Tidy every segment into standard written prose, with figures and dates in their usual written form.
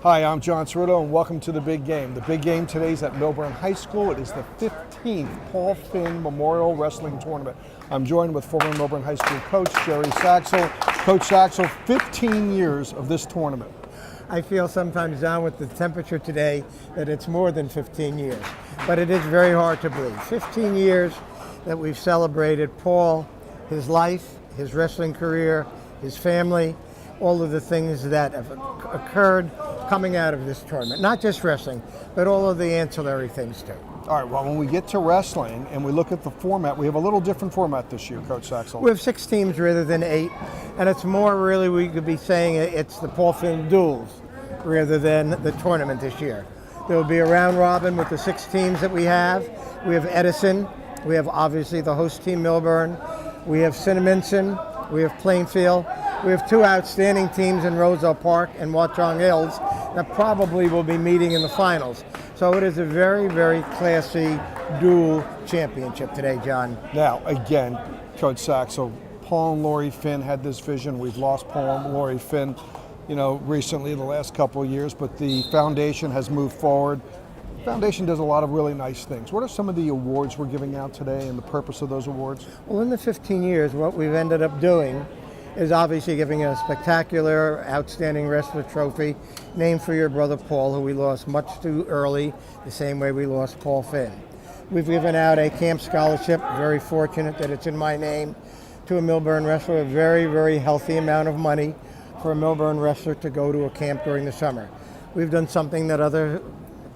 Hi, I'm John Cerruto, and welcome to the big game. The big game today is at Millburn High School. It is the 15th Paul Finn Memorial Wrestling Tournament. I'm joined with former Millburn High School coach Jerry Saxel. Coach Saxel, 15 years of this tournament. I feel sometimes, John, with the temperature today, that it's more than 15 years. But it is very hard to believe. 15 years that we've celebrated Paul, his life, his wrestling career, his family, all of the things that have occurred coming out of this tournament. Not just wrestling, but all of the ancillary things too. All right, well, when we get to wrestling and we look at the format, we have a little different format this year, Coach Saxel. We have 6 teams rather than 8, and it's more really, we could be saying it's the Paul Finn duels rather than the tournament this year. There will be a round robin with the 6 teams that we have. We have Edison, we have obviously the host team Millburn, we have Cinnaminson, we have Plainfield. We have 2 outstanding teams in Roselle Park and Watchung Hills that probably will be meeting in the finals. So it is a very, very classy dual championship today, John. Now, again, Coach Saxel, Paul and Lori Finn had this vision. We've lost Paul and Lori Finn, recently the last couple of years, but the foundation has moved forward. The foundation does a lot of really nice things. What are some of the awards we're giving out today and the purpose of those awards? Well, in the 15 years, what we've ended up doing is obviously giving a spectacular, outstanding wrestler trophy named for your brother Paul, who we lost much too early, the same way we lost Paul Finn. We've given out a camp scholarship, very fortunate that it's in my name, to a Millburn wrestler, a very, very healthy amount of money for a Millburn wrestler to go to a camp during the summer. We've done something that other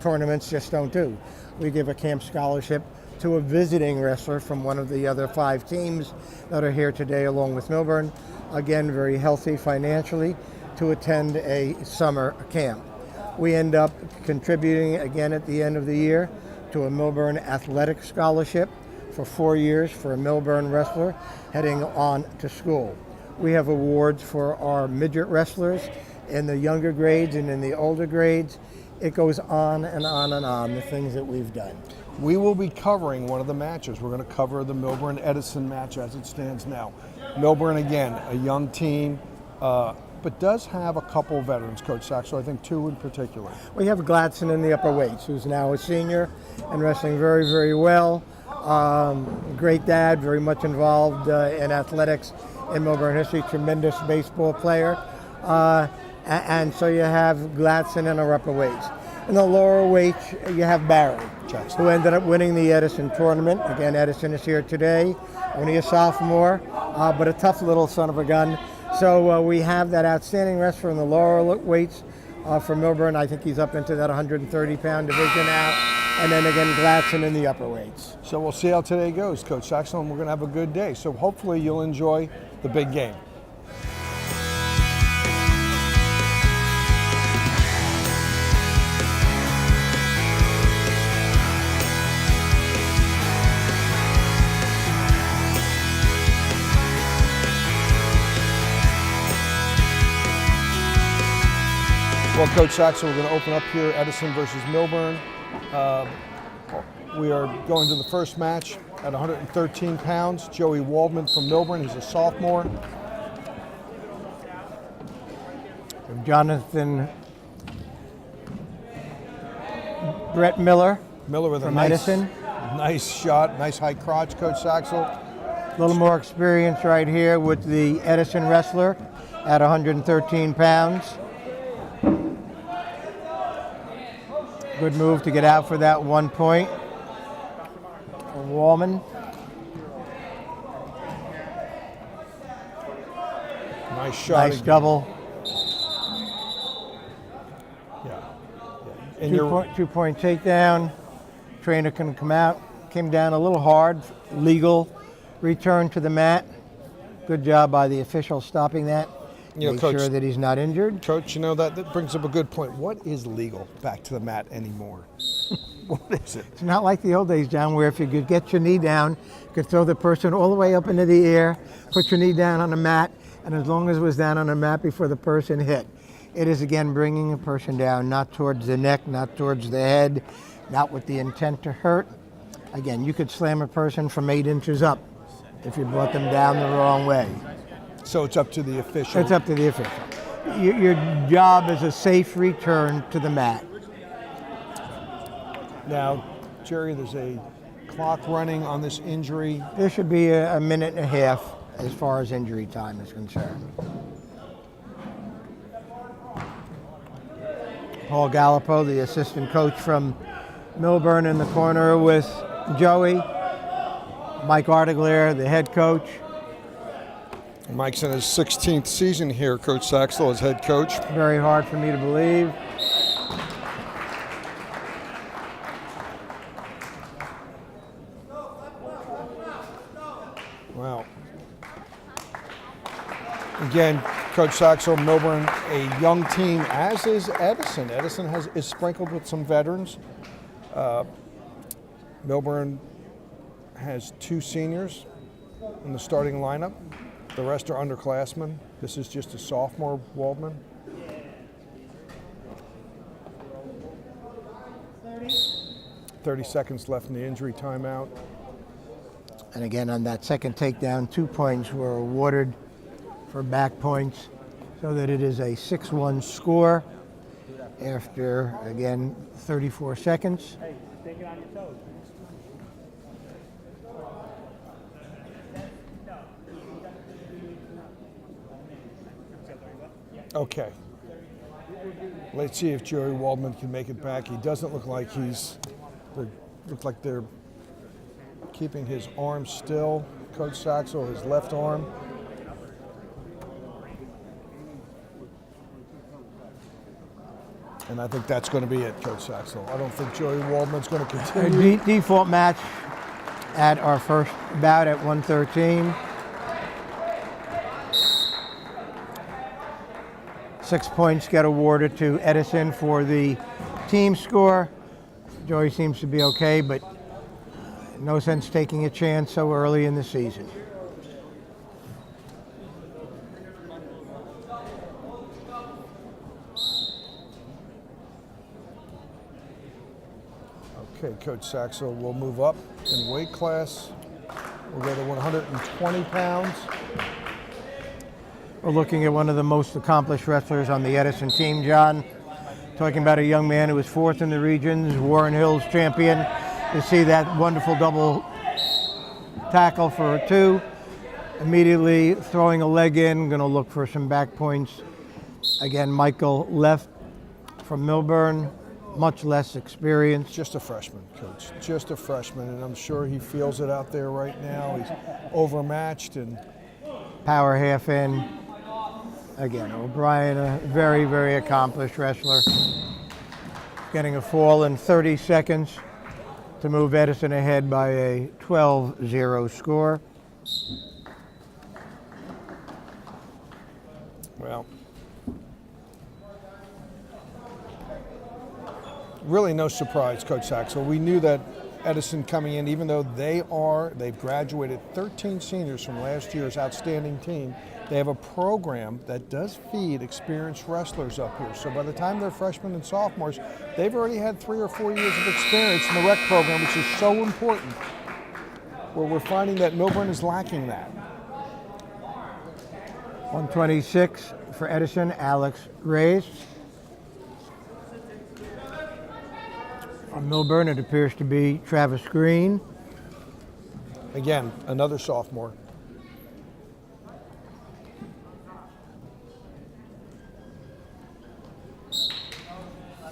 tournaments just don't do. We give a camp scholarship to a visiting wrestler from one of the other 5 teams that are here today along with Millburn. Again, very healthy financially to attend a summer camp. We end up contributing again at the end of the year to a Millburn athletic scholarship for 4 years for a Millburn wrestler heading on to school. We have awards for our midget wrestlers in the younger grades and in the older grades. It goes on and on and on, the things that we've done. We will be covering one of the matches. We're going to cover the Millburn-Edison match as it stands now. Millburn, again, a young team, but does have a couple veterans, Coach Saxel, I think 2 in particular. We have Gladson in the upper weights, who's now a senior and wrestling very, very well. Great dad, very much involved in athletics in Millburn history, tremendous baseball player. And so you have Gladson in our upper weights. In the lower weights, you have Barry, who ended up winning the Edison tournament. Again, Edison is here today, only a sophomore, but a tough little son of a gun. So we have that outstanding wrestler in the lower weights for Millburn. I think he's up into that 130-pound division now. And then again, Gladson in the upper weights. So we'll see how today goes, Coach Saxel, and we're going to have a good day. So hopefully you'll enjoy the big game. Well, Coach Saxel, we're going to open up here, Edison versus Millburn. We are going to the first match at 113 pounds. Joey Waldman from Millburn, he's a sophomore. Jonathan Brett Miller with a from Edison. Nice shot, nice high crotch, Coach Saxel. A little more experience right here with the Edison wrestler at 113 pounds. Good move to get out for that 1 point for Wallman. Nice shot. Nice again. double. Yeah. And 2 point takedown. Trainer can come out. Came down a little hard. Legal return to the mat. Good job by the official stopping that. Make Coach, sure that he's not injured. Coach, that brings up a good point. What is legal back to the mat anymore? What is it? It's not like the old days, John, where if you could get your knee down, you could throw the person all the way up into the air, put your knee down on the mat, and as long as it was down on the mat before the person hit. It is, again, bringing a person down, not towards the neck, not towards the head, not with the intent to hurt. Again, you could slam a person from 8 inches up if you brought them down the wrong way. So it's up to the official. It's up to the official. your job is a safe return to the mat. Now, Jerry, there's a clock running on this injury. There should be a minute and a half as far as injury time is concerned. Paul Gallipo, the assistant coach from Millburn, in the corner with Joey. Mike Artiglaire, the head coach. Mike's in his 16th season here, Coach Saxel, as head coach. Very hard for me to believe. Wow. Again, Coach Saxel, Millburn, a young team, as is Edison. Edison is sprinkled with some veterans. Millburn has 2 seniors in the starting lineup. The rest are underclassmen. This is just a sophomore, Waldman. 30 seconds left in the injury timeout. And again, on that second takedown, 2 points were awarded for back points, so that it is a 6-1 score after, again, 34 seconds. Okay. Let's see if Joey Waldman can make it back. He doesn't look like they're keeping his arm still. Coach Saxel, his left arm. And I think that's going to be it, Coach Saxel. I don't think Joey Waldman's going to continue. Default match at our first bout at 113. 6 points get awarded to Edison for the team score. Joey seems to be okay, but no sense taking a chance so early in the season. Okay, Coach Saxel will move up in weight class. We'll go to 120 pounds. We're looking at one of the most accomplished wrestlers on the Edison team, John. Talking about a young man who was 4th in the regions, Warren Hills champion. To see that wonderful double tackle for a 2. Immediately throwing a leg in, going to look for some back points. Again, Michael left from Millburn, much less experience. Just a freshman, Coach. Just a freshman, and I'm sure he feels it out there right now. He's overmatched and power half in. Again, O'Brien, a very, very accomplished wrestler. Getting a fall in 30 seconds to move Edison ahead by a 12-0 score. Well, really no surprise, Coach Saxel. We knew that Edison coming in, even though they've graduated 13 seniors from last year's outstanding team, they have a program that does feed experienced wrestlers up here. So by the time they're freshmen and sophomores, they've already had 3 or 4 years of experience in the rec program, which is so important, where we're finding that Millburn is lacking that. 126 for Edison, Alex Reyes. On Millburn, it appears to be Travis Green. Again, another sophomore.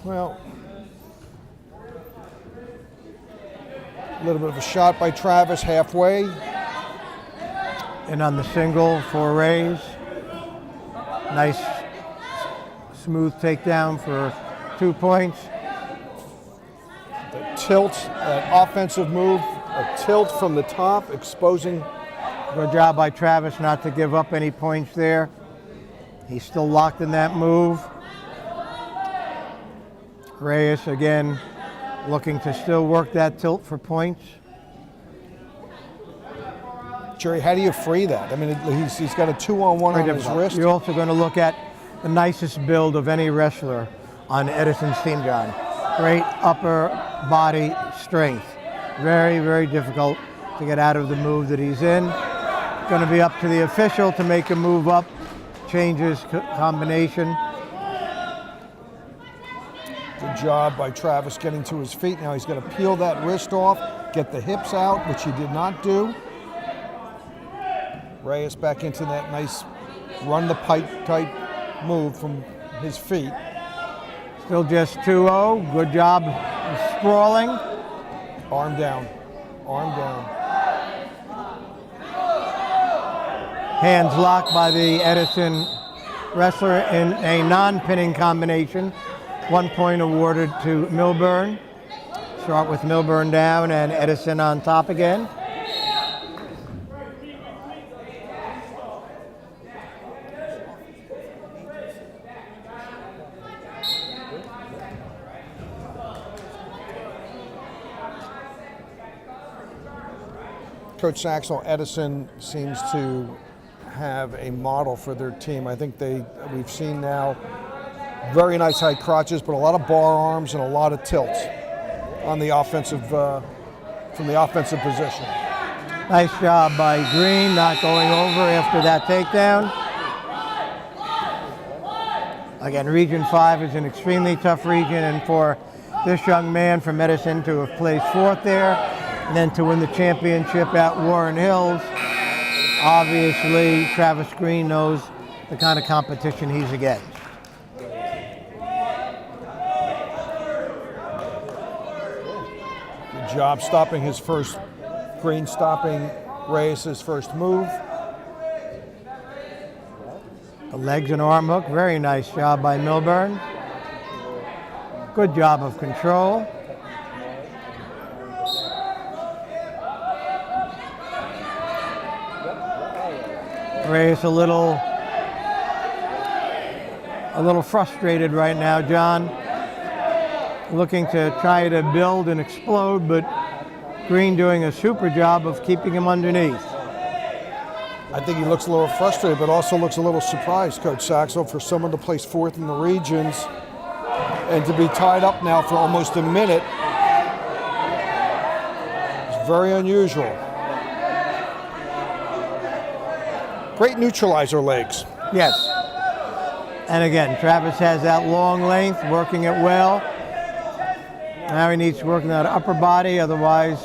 Well, a little bit of a shot by Travis halfway. And on the single for Reyes. Nice smooth takedown for 2 points. The tilt, that offensive move, a tilt from the top, exposing. Good job by Travis not to give up any points there. He's still locked in that move. Reyes again looking to still work that tilt for points. Jerry, how do you free that? I mean, he's got a 2-on-1 on his wrist. You're also going to look at the nicest build of any wrestler on Edison's team, John. Great upper body strength. Very, very difficult to get out of the move that he's in. Going to be up to the official to make a move up changes combination. Good job by Travis getting to his feet. Now he's going to peel that wrist off, get the hips out, which he did not do. Reyes back into that nice run the pipe type move from his feet. Still just 2-0. Good job sprawling. Arm down. Arm down. Hands locked by the Edison wrestler in a non-pinning combination. 1 point awarded to Millburn. Start with Millburn down and Edison on top again. Coach Saxel, Edison seems to have a model for their team. I think we've seen now very nice high crotches, but a lot of bar arms and a lot of tilts on the offensive, from the offensive position. Nice job by Green, not going over after that takedown. Again, Region 5 is an extremely tough region, and for this young man from Edison to have placed fourth there, and then to win the championship at Warren Hills, obviously Travis Green knows the kind of competition he's against. Good job stopping his first, Green stopping Reyes' first move. The legs and arm hook, very nice job by Millburn. Good job of control. Reyes a little frustrated right now, John. Looking to try to build and explode, but Green doing a super job of keeping him underneath. I think he looks a little frustrated, but also looks a little surprised, Coach Saxel, for someone to place fourth in the regions and to be tied up now for almost a minute. It's very unusual. Great neutralizer legs. Yes. And again, Travis has that long length, working it well. Now he needs to work on that upper body, otherwise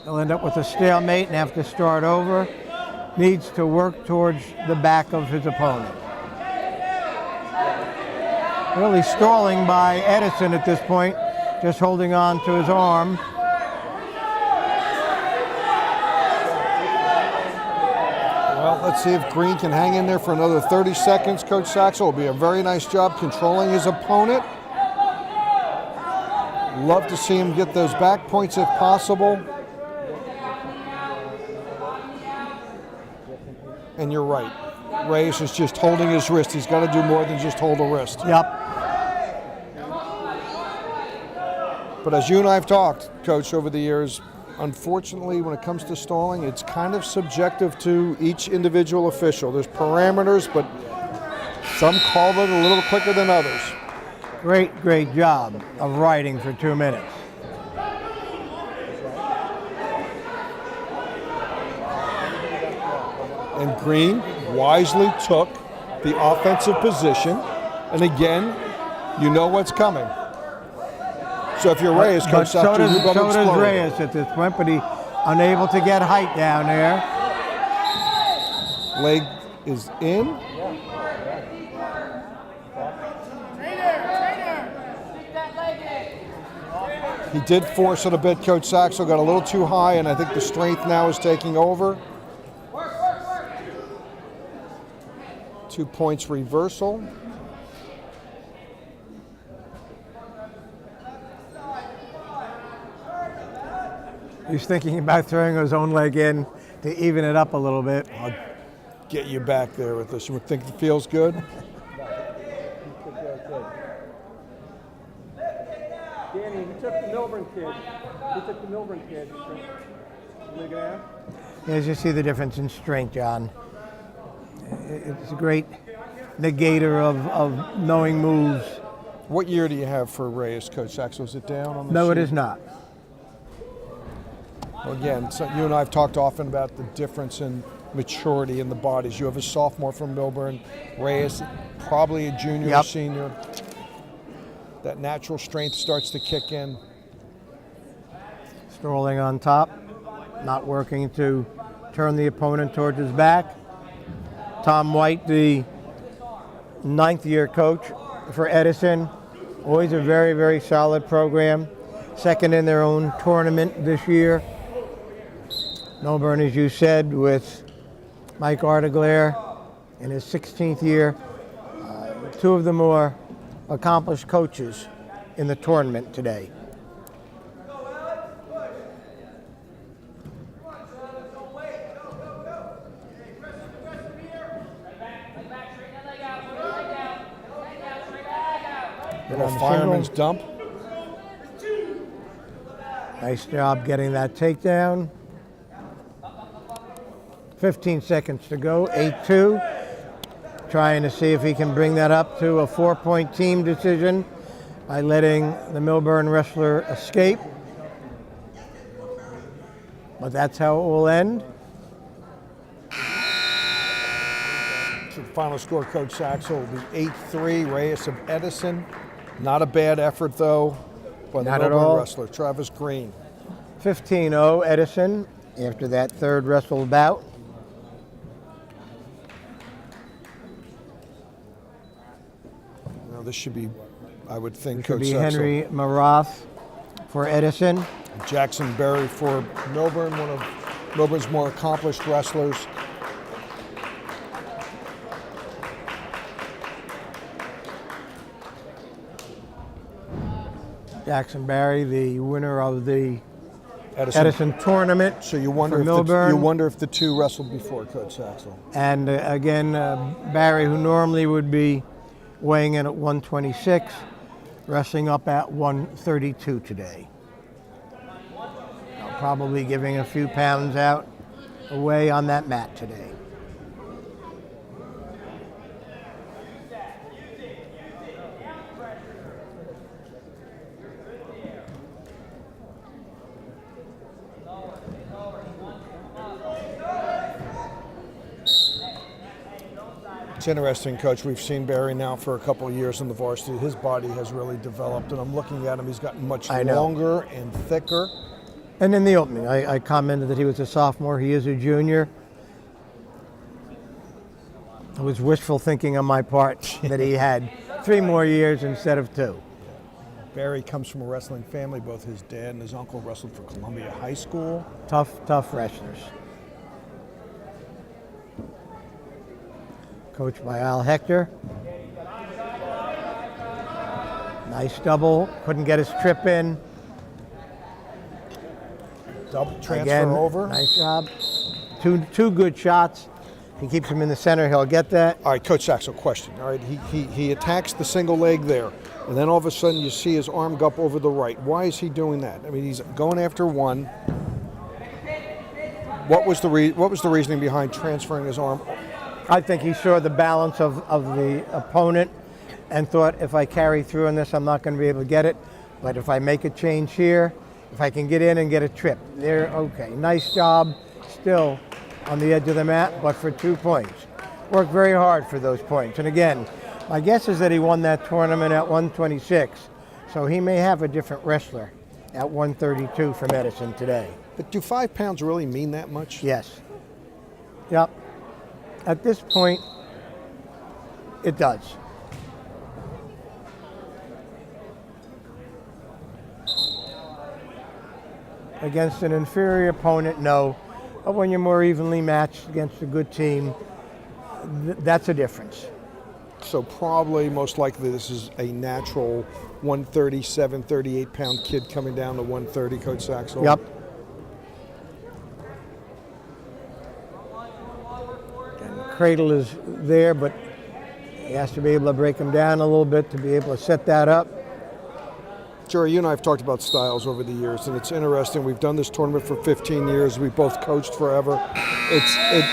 he'll end up with a stalemate and have to start over. Needs to work towards the back of his opponent. Really stalling by Edison at this point, just holding on to his arm. Well, let's see if Green can hang in there for another 30 seconds. Coach Saxel will be a very nice job controlling his opponent. Love to see him get those back points if possible. And you're right. Reyes is just holding his wrist. He's got to do more than just hold a wrist. Yep. But as you and I have talked, Coach, over the years, unfortunately, when it comes to stalling, it's kind of subjective to each individual official. There's parameters, but some call it a little quicker than others. Great job of riding for 2 minutes. And Green wisely took the offensive position. And again, you know what's coming. So if you're Reyes, Coach Saxel, you better explode. So does Reyes at this point, but he unable to get height down there. Leg is in. He did force it a bit, Coach Saxel, got a little too high, and I think the strength now is taking over. 2 points reversal. He's thinking about throwing his own leg in to even it up a little bit. I'll get you back there with this. You think it feels good? Danny, we took the Millburn kid. As you see the difference in strength, John. It's a great negator of knowing moves. What year do you have for Reyes, Coach Saxel? Is it down on the No, sheet? it is not. Well, again, so you and I have talked often about the difference in maturity in the bodies. You have a sophomore from Millburn, Reyes, probably a junior or Yep. senior. That natural strength starts to kick in. Strolling on top, not working to turn the opponent towards his back. Tom White, the 9th-year coach for Edison, always a very, very solid program. Second in their own tournament this year. Millburn, as you said, with Mike Arteglaire in his 16th year, two of the more accomplished coaches in the tournament today. Little fireman's dump. Nice job getting that takedown. 15 seconds to go, 8-2. Trying to see if he can bring that up to a 4-point team decision by letting the Millburn wrestler escape. But that's how it will end. So the final score, Coach Saxel, will be 8-3, Reyes of Edison. Not a bad effort, though, by the Not at Millburn all. wrestler, Travis Green. 15-0 Edison after that third wrestle bout. Now, this should be, I would think, Could Coach be Saxel. Henry Maroth for Edison. Jackson Berry for Millburn, one of Millburn's more accomplished wrestlers. Jackson Barry, the winner of the Edison. Edison tournament. So you wonder for if Millburn. the two wrestled before, Coach Saxel. And again, Barry, who normally would be weighing in at 126, wrestling up at 132 today. Probably giving a few pounds out away on that mat today. It's interesting, Coach. We've seen Barry now for a couple of years in the varsity. His body has really developed, and I'm looking at him. He's gotten much longer and thicker. And in the opening, I commented that he was a sophomore. He is a junior. It was wishful thinking on my part that he had 3 more years instead of 2. Barry comes from a wrestling family. Both his dad and his uncle wrestled for Columbia High School. Tough wrestlers. Coached by Al Hector. Nice double. Couldn't get his trip in. Double transfer Again, over. Nice job. Two good shots. If he keeps him in the center, he'll get that. All right, Coach Saxel, question. All right, he attacks the single leg there, and then all of a sudden you see his arm go up over the right. Why is he doing that? I mean, he's going after one. What was the reasoning behind transferring his arm? I think he saw the balance of the opponent and thought, if I carry through on this, I'm not going to be able to get it. But if I make a change here, if I can get in and get a trip, there, okay. Nice job, still on the edge of the mat, but for 2 points. Worked very hard for those points. And again, my guess is that he won that tournament at 126, so he may have a different wrestler at 132 from Edison today. But do 5 pounds really mean that much? Yes. Yep. At this point, it does. Against an inferior opponent, no. But when you're more evenly matched against a good team, that's a difference. So probably, most likely, this is a natural 137, 38-pound kid coming down to 130, Coach Saxel. Yep. And the cradle is there, but he has to be able to break him down a little bit to be able to set that up. Jerry, you and I have talked about styles over the years, and it's interesting. We've done this tournament for 15 years. We've both coached forever.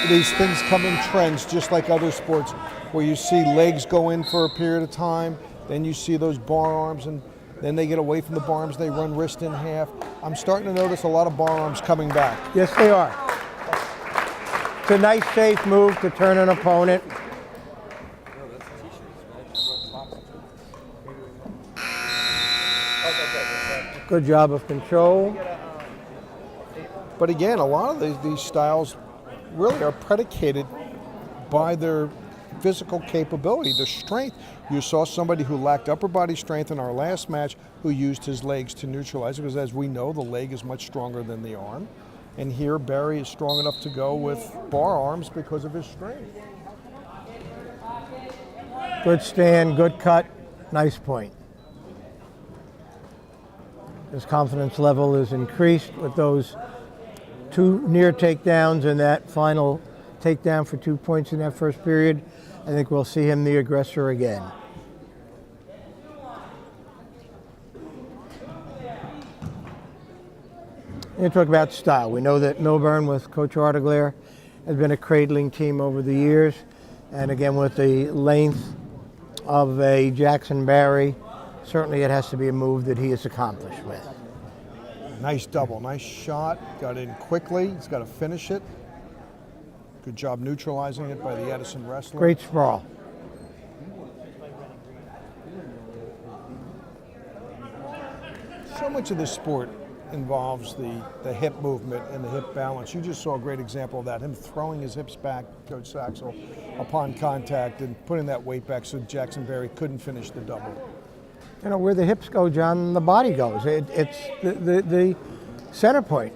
These things come in trends, just like other sports, where you see legs go in for a period of time, then you see those bar arms, and then they get away from the bar arms, they run wrist in half. I'm starting to notice a lot of bar arms coming back. Yes, they are. It's a nice, safe move to turn an opponent. Good job of control. But again, a lot of these styles really are predicated by their physical capability, their strength. You saw somebody who lacked upper body strength in our last match who used his legs to neutralize it, because as we know, the leg is much stronger than the arm. And here, Barry is strong enough to go with bar arms because of his strength. Good stand, good cut, nice point. His confidence level is increased with those 2 near takedowns and that final takedown for 2 points in that first period. I think we'll see him the aggressor again. You talk about style. We know that Millburn with Coach Arteglair has been a cradling team over the years. And again, with the length of a Jackson Barry, certainly it has to be a move that he is accomplished with. Nice double, nice shot. Got in quickly. He's got to finish it. Good job neutralizing it by the Edison wrestler. Great sprawl. So much of this sport involves the hip movement and the hip balance. You just saw a great example of that, him throwing his hips back, Coach Saxel, upon contact and putting that weight back so Jackson Barry couldn't finish the double. You know, where the hips go, John, the body goes. It's the center point.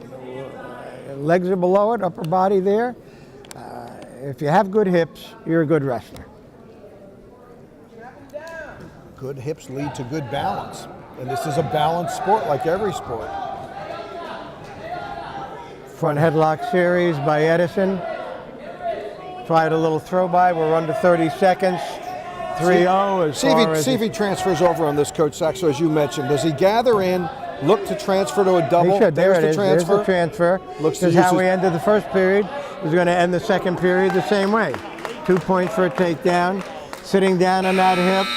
Legs are below it, upper body there. If you have good hips, you're a good wrestler. Good hips lead to good balance. And this is a balanced sport like every sport. Front headlock series by Edison. Tried a little throw by. We're under 30 seconds. 3-0 as far as... See if he transfers over on this, Coach Saxo, as you mentioned. Does he gather in, look to transfer to a double? He should. There it is. There's the transfer. Looks this is how we ended the first period. He's going to end the second period the same way. 2 points for a takedown. Sitting down on that hip,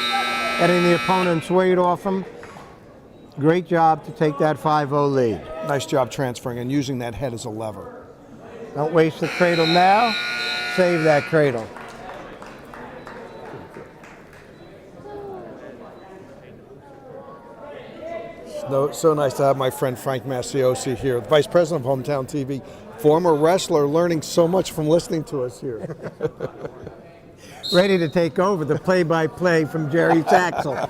getting the opponent's weight off him. Great job to take that 5-0 lead. Nice job transferring and using that head as a lever. Don't waste the cradle now. Save that cradle. So nice to have my friend Frank Masiosi here, Vice President of Hometown TV, former wrestler, learning so much from listening to us here. Ready to take over the play-by-play from Jerry Saxel.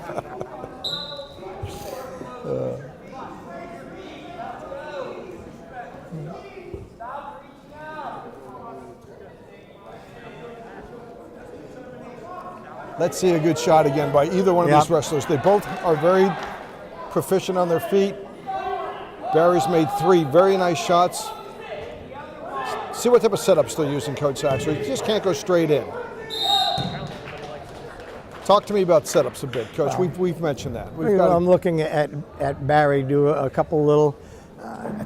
Let's see a good shot again by either one of these wrestlers. They both are very proficient on their feet. Barry's made 3 very nice shots. See what type of setups they're using, Coach Saxo. You just can't go straight in. Talk to me about setups a bit, Coach. We've mentioned that. I'm looking at Barry do a couple little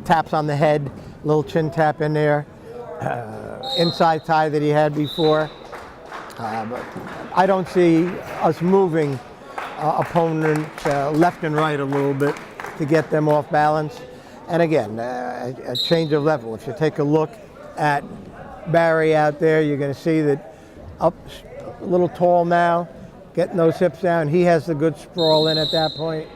taps on the head, little chin tap in there, inside tie that he had before. But I don't see us moving opponents left and right a little bit to get them off balance. And again, a change of level. If you take a look at Barry out there, you're going to see that up a little tall now, getting those hips down. He has the good sprawl in at that point.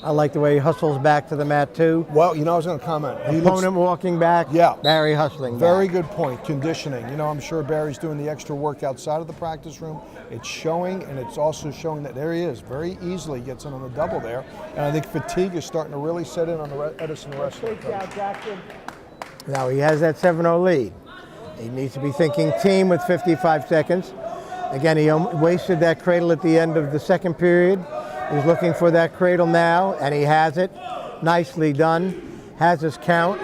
I like the way he hustles back to the mat too. Well, you know, I was going to comment. Opponent walking back, yeah. Barry hustling Very back. good point, conditioning. You know, I'm sure Barry's doing the extra work outside of the practice room. It's showing, and it's also showing that there he is. Very easily gets in on the double there. And I think fatigue is starting to really set in on the Edison wrestler. Now he has that 7-0 lead. He needs to be thinking team with 55 seconds. Again, he wasted that cradle at the end of the second period. He's looking for that cradle now, and he has it. Nicely done. Has his count.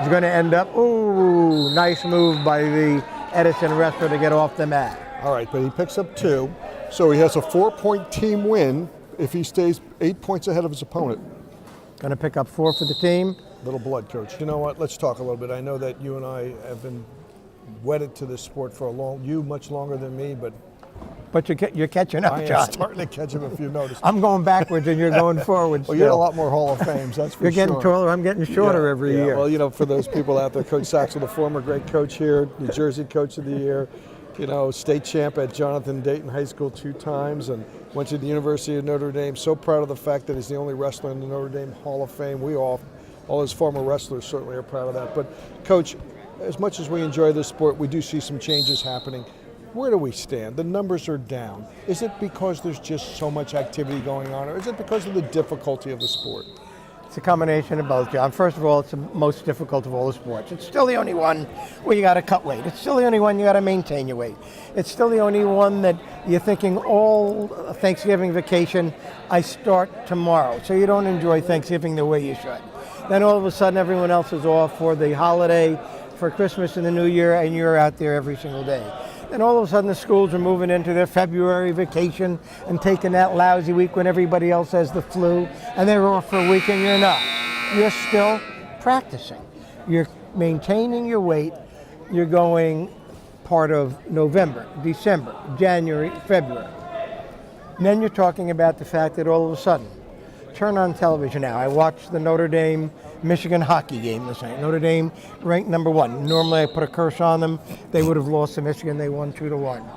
He's going to end up, ooh, nice move by the Edison wrestler to get off the mat. All right, but he picks up 2. So he has a 4-point team win if he stays 8 points ahead of his opponent. Going to pick up 4 for the team. Little blood, Coach. You know what? Let's talk a little bit. I know that you and I have been wedded to this sport for you much longer than me, but but you're catching up, I am John. starting to catch him if you notice. I'm going backwards and you're going forwards. Well, you're in a still. lot more Hall of Fames, that's for You're sure. getting taller, I'm getting shorter every year. Well, you know, for those people out there, Coach Saxel, the former great coach here, New Jersey Coach of the Year, you know, state champ at Jonathan Dayton High School 2 times, and went to the University of Notre Dame. So proud of the fact that he's the only wrestler in the Notre Dame Hall of Fame. We all his former wrestlers certainly are proud of that. But Coach, as much as we enjoy this sport, we do see some changes happening. Where do we stand? The numbers are down. Is it because there's just so much activity going on, or is it because of the difficulty of the sport? It's a combination of both, John. First of all, it's the most difficult of all the sports. It's still the only one where you got to cut weight. It's still the only one you got to maintain your weight. It's still the only one that you're thinking all Thanksgiving vacation, I start tomorrow. So you don't enjoy Thanksgiving the way you should. Then all of a sudden everyone else is off for the holiday, for Christmas and the New Year, and you're out there every single day. Then all of a sudden the schools are moving into their February vacation and taking that lousy week when everybody else has the flu, and they're off for a week and you're not. You're still practicing. You're maintaining your weight. You're going part of November, December, January, February. And then you're talking about the fact that all of a sudden, turn on television now. I watched the Notre Dame Michigan hockey game this night. Notre Dame ranked number 1. Normally I put a curse on them. They would have lost to Michigan. They won 2-1.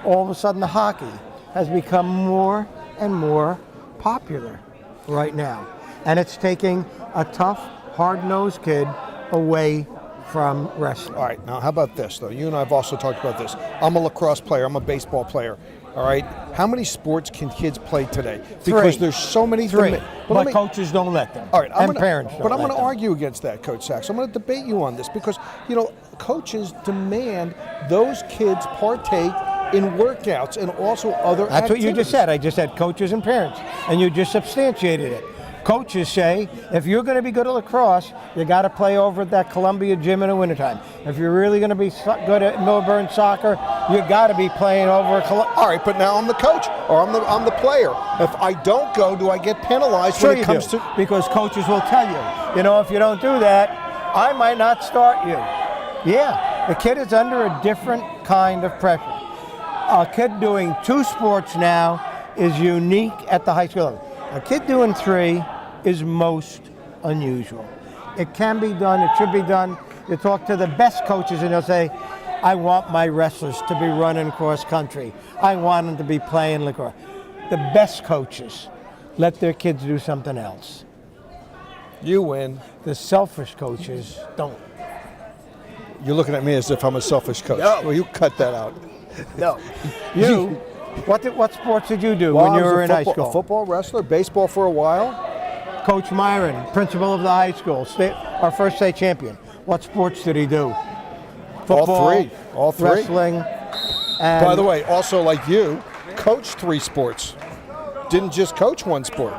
All of a sudden the hockey has become more and more popular right now. And it's taking a tough, hard-nosed kid away from wrestling. All right, now how about this, though? You and I have also talked about this. I'm a lacrosse player. I'm a baseball player. All right, how many sports can kids play today? Because there's so many. 3. But But coaches don't let them. all right, parents don't But I'm let going to them. argue against that, Coach Sachs. I'm going to debate you on this because, you know, coaches demand those kids partake in workouts and also other That's activities. what you just said. I just said coaches and parents, and you just substantiated it. Coaches say, if you're going to be good at lacrosse, you got to play over at that Columbia gym in the wintertime. If you're really going to be good at Millburn soccer, you got to be playing over at Columbia. All right, but now I'm the coach or I'm the player. If I don't go, do I get penalized Sure when you it comes do, to? because coaches will tell you, if you don't do that, I might not start you. Yeah, the kid is under a different kind of pressure. A kid doing 2 sports now is unique at the high school level. A kid doing 3 is most unusual. It can be done, it should be done. You talk to the best coaches and they'll say, I want my wrestlers to be running cross country. I want them to be playing lacrosse. The best coaches let their kids do something else. You win. The selfish coaches don't. You're looking at me as if I'm a selfish coach. No. Well, you cut that out. No. What sports did you do Well, when you I was were a in high football- school? A football wrestler, baseball for a while. Coach Myron, principal of the high school, our first state champion. What sports did he do? Football, All three. wrestling, and By the way, also like you, coached 3 sports. Didn't just coach one sport.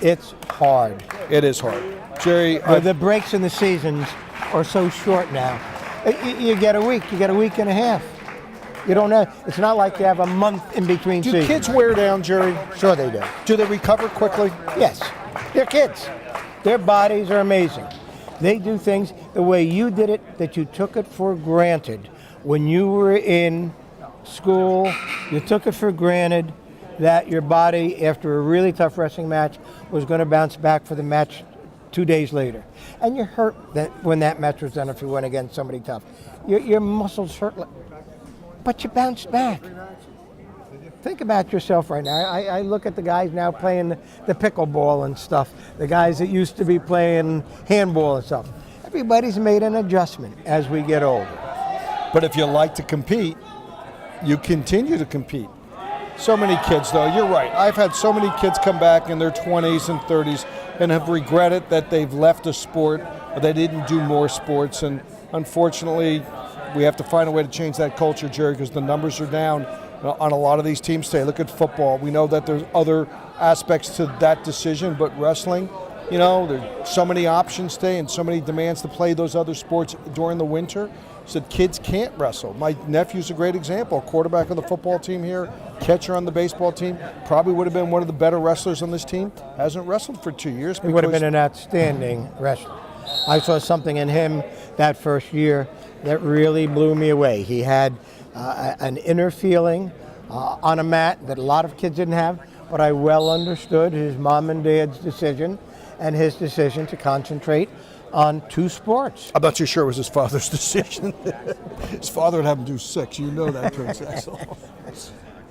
it's hard. It is hard. Jerry, The breaks in the seasons are so short now. You get a week and a half. You don't have. It's not like you have a month in between do seasons. kids wear down, Jerry? Sure they do. Do they recover quickly? Yes, they're kids. Their bodies are amazing. They do things the way you did it, that you took it for granted. When you were in school, you took it for granted that your body, after a really tough wrestling match, was going to bounce back for the match 2 days later. And you hurt that when that match was done if you went against somebody tough. Your muscles hurt, but you bounced back. Think about yourself right now. I look at the guys now playing the pickleball and stuff, the guys that used to be playing handball and stuff. Everybody's made an adjustment as we get older. But if you like to compete, you continue to compete. So many kids, though, you're right. I've had so many kids come back in their 20s and 30s and have regretted that they've left a sport or they didn't do more sports. And unfortunately, we have to find a way to change that culture, Jerry, because the numbers are down on a lot of these teams today. Look at football. We know that there's other aspects to that decision, but wrestling, there's so many options today and so many demands to play those other sports during the winter. So kids can't wrestle. My nephew's a great example. Quarterback of the football team here, catcher on the baseball team. Probably would have been one of the better wrestlers on this team. Hasn't wrestled for 2 years. He would have been an outstanding wrestler. I saw something in him that first year that really blew me away. He had an inner feeling on a mat that a lot of kids didn't have, but I well understood his mom and dad's decision and his decision to concentrate on 2 sports. I'm not too sure it was his father's decision. His father would have him do 6. You know that, Coach Axel.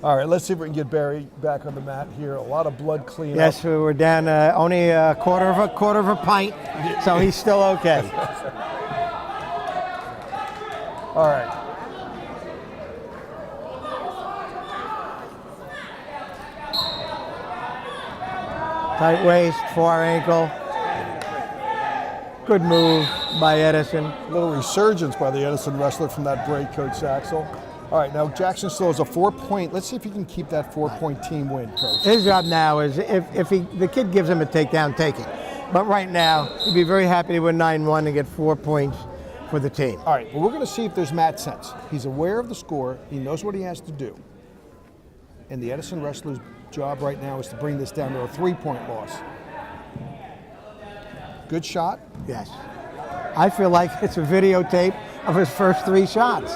All right, let's see if we can get Barry back on the mat here. A lot of blood cleanup. Yes, we were down only a quarter of a pint, so he's still okay. All right. Tight waist, far ankle. Good move by Edison. A little resurgence by the Edison wrestler from that break, Coach Axel. All right, now Jackson still has a 4-point. Let's see if he can keep that 4-point team win, Coach. His job now is if the kid gives him a takedown, take it. But right now, he'd be very happy to win 9-1 and get 4 points for the team. All right, well, we're going to see if there's mat sense. He's aware of the score. He knows what he has to do. And the Edison wrestler's job right now is to bring this down to a 3-point loss. Good shot. Yes. I feel like it's a videotape of his first 3 shots.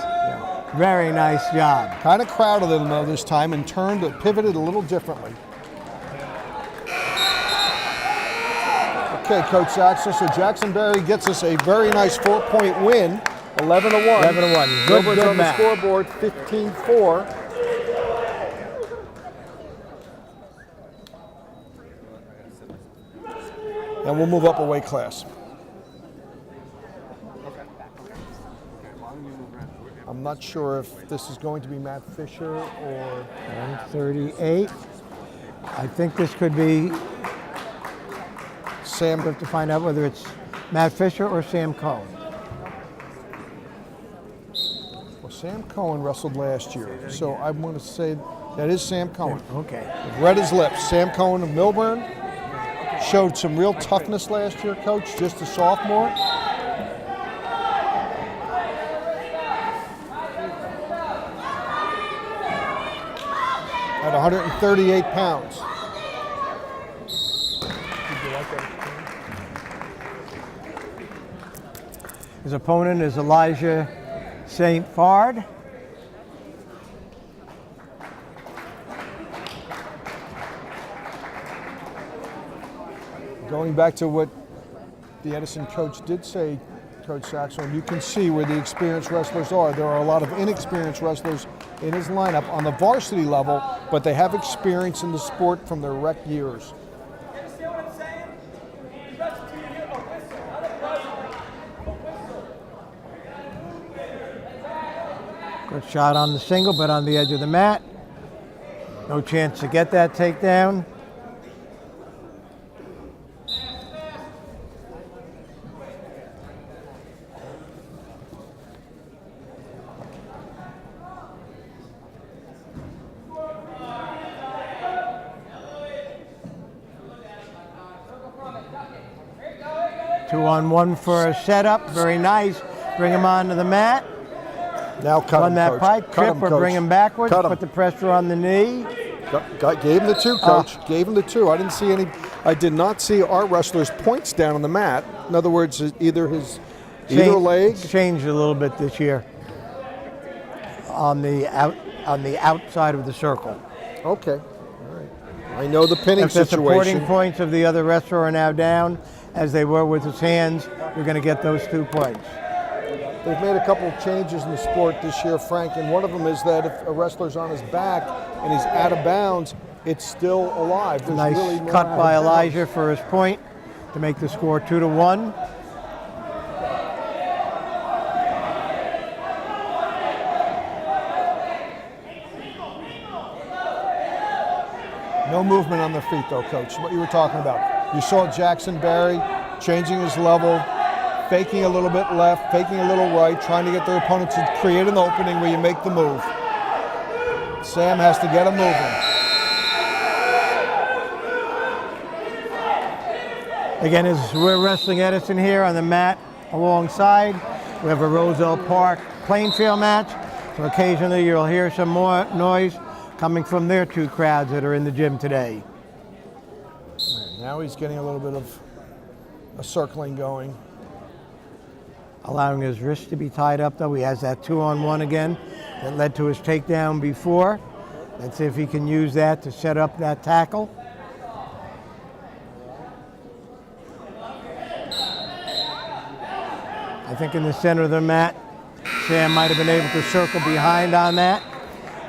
Very nice job. Kind of crowded him though this time and pivoted a little differently. Okay, Coach Axel, so Jackson Berry gets us a very nice 4-point win, 11-1. 11-1. Good Millburn's on the match. scoreboard, 15-4. And we'll move up a weight class. I'm not sure if this is going to be Matt Fisher or 138. I think this could be Sam. We have to find out whether it's Matt Fisher or Sam Cohen. Well, Sam Cohen wrestled last year, so I want to say that is Sam Cohen. Okay. Read his lips. Sam Cohen of Millburn showed some real toughness last year, Coach, just a sophomore. At 138 pounds. His opponent is Elijah St. Fard. Going back to what the Edison coach did say, Coach Saxon, you can see where the experienced wrestlers are. There are a lot of inexperienced wrestlers in his lineup on the varsity level, but they have experience in the sport from their rec years. Good shot on the single, but on the edge of the mat. No chance to get that takedown. Two on one for a setup. Very nice. Bring him onto the mat. Now cut Run him, that Coach. pipe, Cut trip, him, or Coach. bring him backwards. Cut him. Put the pressure on the knee. Gave him the 2, Coach. Gave him the 2. I didn't see any. I did not see our wrestlers' points down on the mat. In other words, either leg. It's changed a little bit this year. On the outside of the circle. Okay. All right. I know the pinning If the supporting situation. points of the other wrestler are now down, as they were with his hands, you're going to get those 2 points. They've made a couple of changes in the sport this year, Frank, and one of them is that if a wrestler's on his back and he's out of bounds, it's still alive. There's Nice really no cut out of by bounds. Elijah for his point to make the score 2-1. No movement on their feet, though, Coach. What you were talking about. You saw Jackson Berry changing his level, faking a little bit left, faking a little right, trying to get their opponent to create an opening where you make the move. Sam has to get him moving. Again, as we're wrestling Edison here on the mat alongside, we have a Roselle Park Plainfield match. So occasionally you'll hear some more noise coming from their 2 crowds that are in the gym today. Now he's getting a little bit of a circling going. Allowing his wrist to be tied up, though. He has that 2-on-1 again. that led to his takedown before. Let's see if he can use that to set up that tackle. I think in the center of the mat, Sam might have been able to circle behind on that.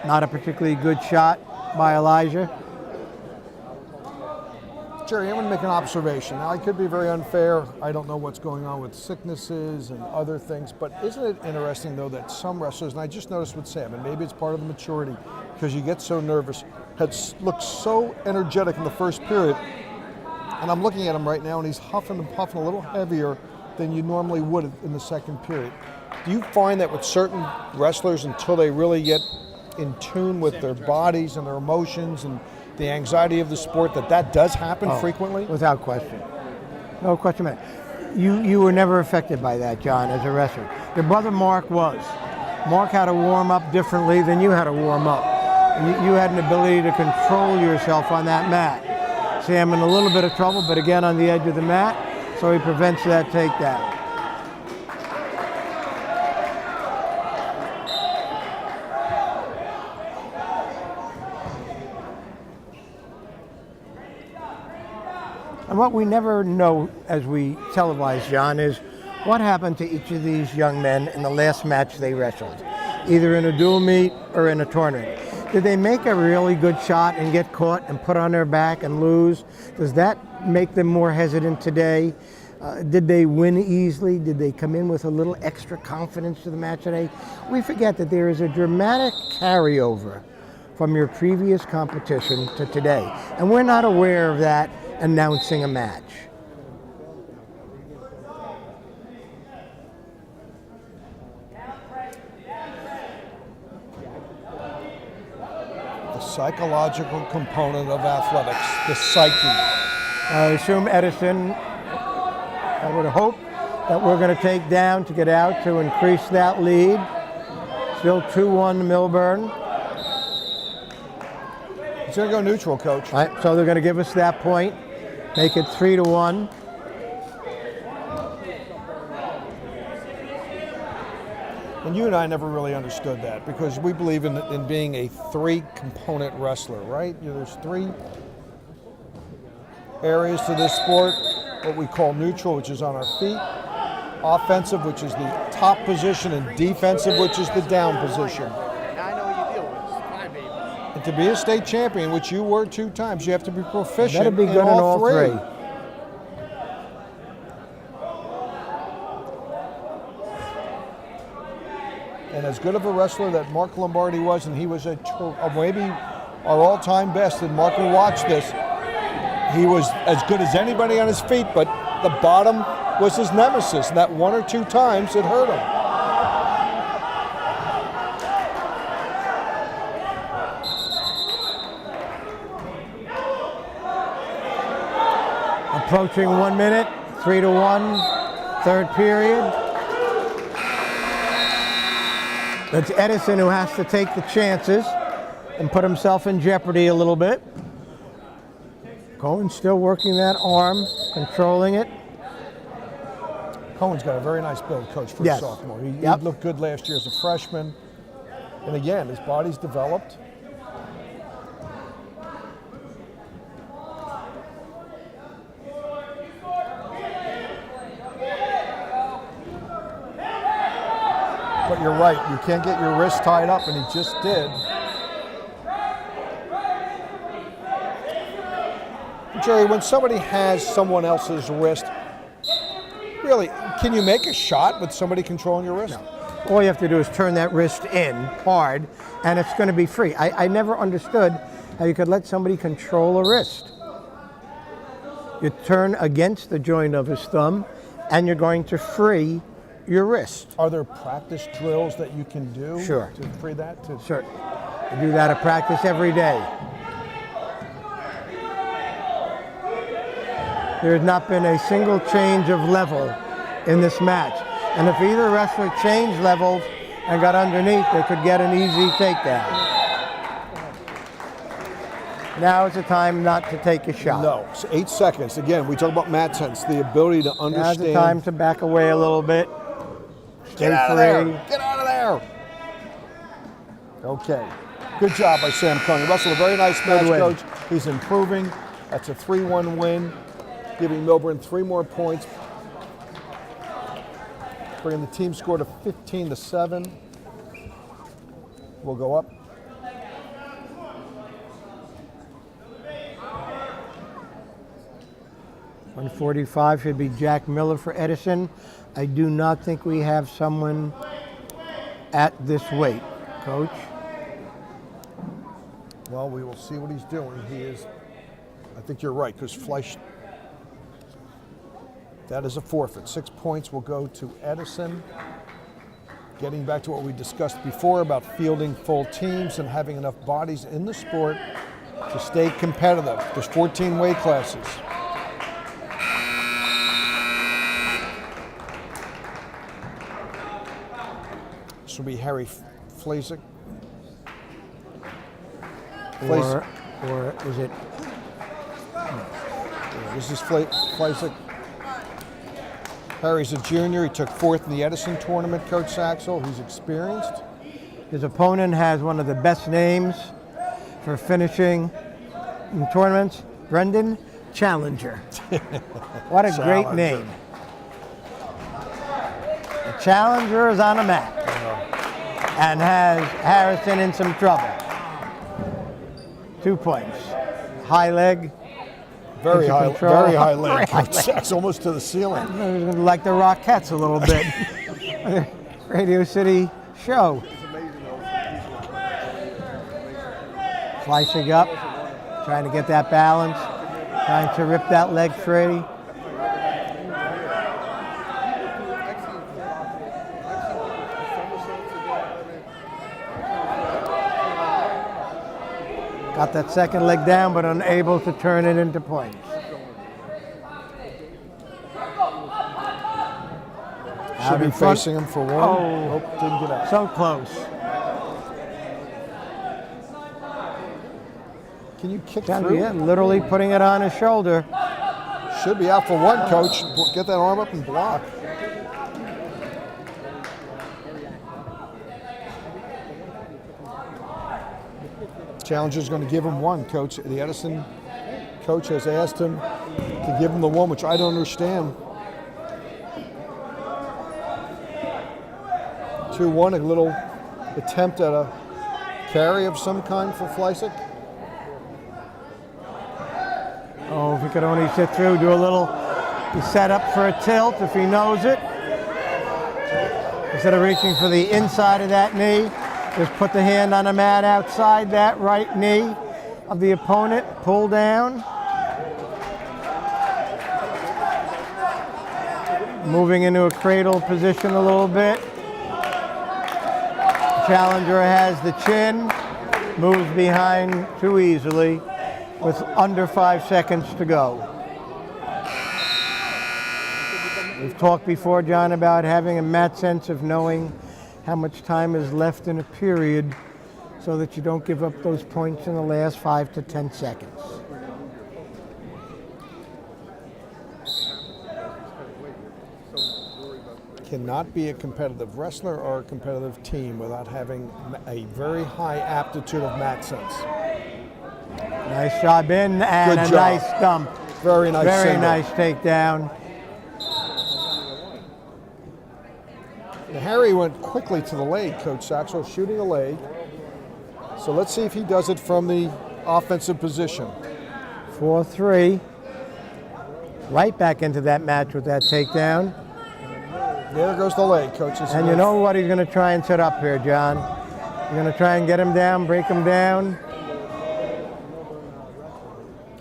Not a particularly good shot by Elijah. Jerry, I'm going to make an observation. Now, I could be very unfair. I don't know what's going on with sicknesses and other things, but isn't it interesting, though, that some wrestlers, and I just noticed with Sam, and maybe it's part of the maturity, because you get so nervous, had looked so energetic in the first period, and I'm looking at him right now, and he's huffing and puffing a little heavier than you normally would in the second period. Do you find that with certain wrestlers, until they really get in tune with their bodies and their emotions and the anxiety of the sport, that does happen frequently? Without question. No question about it. You were never affected by that, John, as a wrestler. Your brother Mark was. Mark had to warm up differently than you had to warm up. You had an ability to control yourself on that mat. Sam in a little bit of trouble, but again on the edge of the mat, so he prevents that takedown. And what we never know as we televise, John, is what happened to each of these young men in the last match they wrestled, either in a dual meet or in a tournament. Did they make a really good shot and get caught and put on their back and lose? Does that make them more hesitant today? Did they win easily? Did they come in with a little extra confidence to the match today? We forget that there is a dramatic carryover from your previous competition to today. And we're not aware of that announcing a match. The psychological component of athletics, the psyche. I assume Edison, I would hope that we're going to take down to get out to increase that lead. Still 2-1 Millburn. He's going to go neutral, Coach. All right, so they're going to give us that point, make it 3-1. And you and I never really understood that, because we believe in being a three-component wrestler, right? There's three areas to this sport: what we call neutral, which is on our feet; offensive, which is the top position; and defensive, which is the down position. And to be a state champion, which you were 2 times, you have to be proficient Better be good in all three. And as good of a wrestler that Mark Lombardi was, and he was maybe our all-time best, and Mark will watch this, he was as good as anybody on his feet, but the bottom was his nemesis, and that 1 or 2 times it hurt him. Approaching 1 minute, 3-1, third period. It's Edison who has to take the chances and put himself in jeopardy a little bit. Cohen's still working that arm, controlling it. Cohen's got a very nice build, Coach, for a sophomore. He looked good last year as a freshman. And again, his body's developed. But you're right, you can't get your wrist tied up, and he just did. Jerry, when somebody has someone else's wrist, really, can you make a shot with somebody controlling your wrist? No. All you have to do is turn that wrist in hard, and it's going to be free. I never understood how you could let somebody control a wrist. You turn against the joint of his thumb, and you're going to free your wrist. Are there practice drills that you can do to free that? Sure. I do that at practice every day. There has not been a single change of level in this match. And if either wrestler changed levels and got underneath, they could get an easy takedown. Now is the time not to take a shot. No, it's 8 seconds. Again, we talk about mat sense, the ability to understand. Now's the time to back away a little bit. Get out of there! Get out of there! Okay. Good job by Sam Coney. Russell, a very nice match, win. Coach. He's improving. That's a 3-1 win, giving Millburn 3 more points, bringing the team score to 15-7. We'll go up. $145 should be Jack Miller for Edison. I do not think we have someone at this weight, Coach. Well, we will see what he's doing. He is, I think you're right, because Fleisch, that is a forfeit. 6 points will go to Edison. Getting back to what we discussed before about fielding full teams and having enough bodies in the sport to stay competitive. There's 14 weight classes. This will be Harry Fleisick. Or is it? This is Fleisick. Harry's a junior. He took 4th in the Edison tournament, Coach Saxel. He's experienced. His opponent has one of the best names for finishing in tournaments, Brendan Challenger. What a great Challenger. name. The Challenger is on a mat and has Harrison in some trouble. 2 points. High leg. Very Into high, control. very high leg, Very high Coach Saxel, almost to the ceiling. Like the Rockettes a little bit. Radio City show. Slicing up, trying to get that balance, trying to rip that leg free. Got that second leg down, but unable to turn it into points. Should be in front. facing him for one. Oh. Nope, didn't get out. So close. Can you kick Down, through? yeah, literally putting it on his shoulder. Should be out for one, Coach. Get that arm up and block. Challenger's going to give him one, Coach. The Edison coach has asked him to give him the one, which I don't understand. 2-1, a little attempt at a carry of some kind for Fleisick. Oh, if he could only sit through, do a little set up for a tilt if he knows it. Instead of reaching for the inside of that knee, just put the hand on the mat outside that right knee of the opponent, pull down. Moving into a cradle position a little bit. Challenger has the chin, moves behind too easily with under 5 seconds to go. We've talked before, John, about having a mat sense of knowing how much time is left in a period so that you don't give up those points in the last 5 to 10 seconds. Cannot be a competitive wrestler or a competitive team without having a very high aptitude of mat sense. Nice job in and Good a job. nice dump. Very nice Very single. nice takedown. Now, Harry went quickly to the leg, Coach Saxel, shooting a leg. So let's see if he does it from the offensive position. 4-3. Right back into that match with that takedown. There goes the leg, Coach. And you know what he's going to try and set up here, John? You're going to try and get him down, break him down.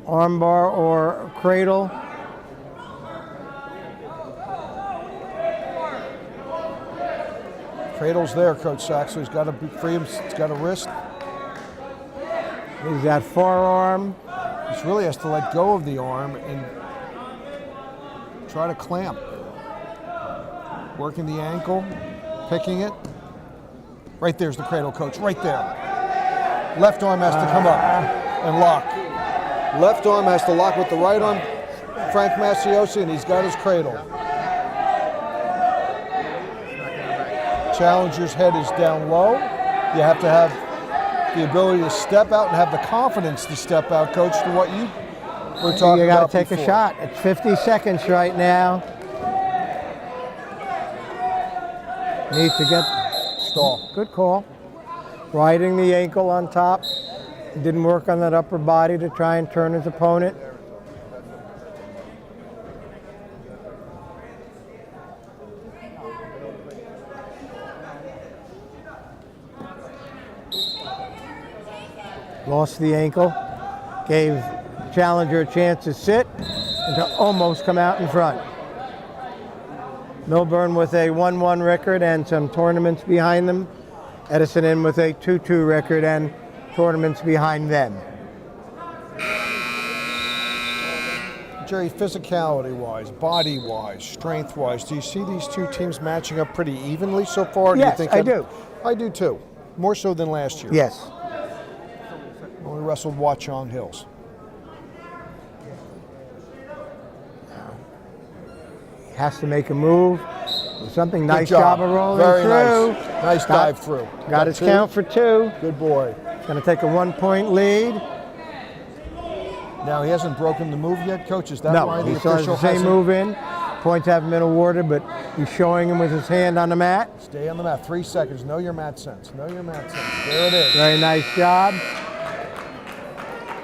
Armbar or cradle. Cradle's there, Coach Saxel. He's got to be free. He's got a wrist. He's got forearm. He really has to let go of the arm and try to clamp. Working the ankle, picking it. Right there's the cradle, Coach, right there. Left arm has to come up and lock. Left arm has to lock with the right arm, Frank Masiosi, and he's got his cradle. Challenger's head is down low. You have to have the ability to step out and have the confidence to step out, Coach, to what you were talking You got about to take before. a shot. It's 50 seconds right now. Need to get Stall. good call. Riding the ankle on top. Didn't work on that upper body to try and turn his opponent. Lost the ankle. Gave challenger a chance to sit and to almost come out in front. Millburn with a 1-1 record and some tournaments behind them. Edison in with a 2-2 record and tournaments behind them. Jerry, physicality-wise, body-wise, strength-wise, do you see these two teams matching up pretty evenly so far? Yes, do you think I do. I do too. More so than last year. Yes. When we wrestled Watchung Hills. Has to make a move. Something nice Good job of rolling Very through. nice. Nice dive through. Got his two. count for 2. Good boy. Going to take a 1-point lead. Now he hasn't broken the move yet, Coach. Is that No, why the he still has official the same hasn't? move in. Points haven't been awarded, but he's showing him with his hand on the mat. Stay on the mat. 3 seconds. Know your mat sense. Know your mat sense. There it is. Very nice job.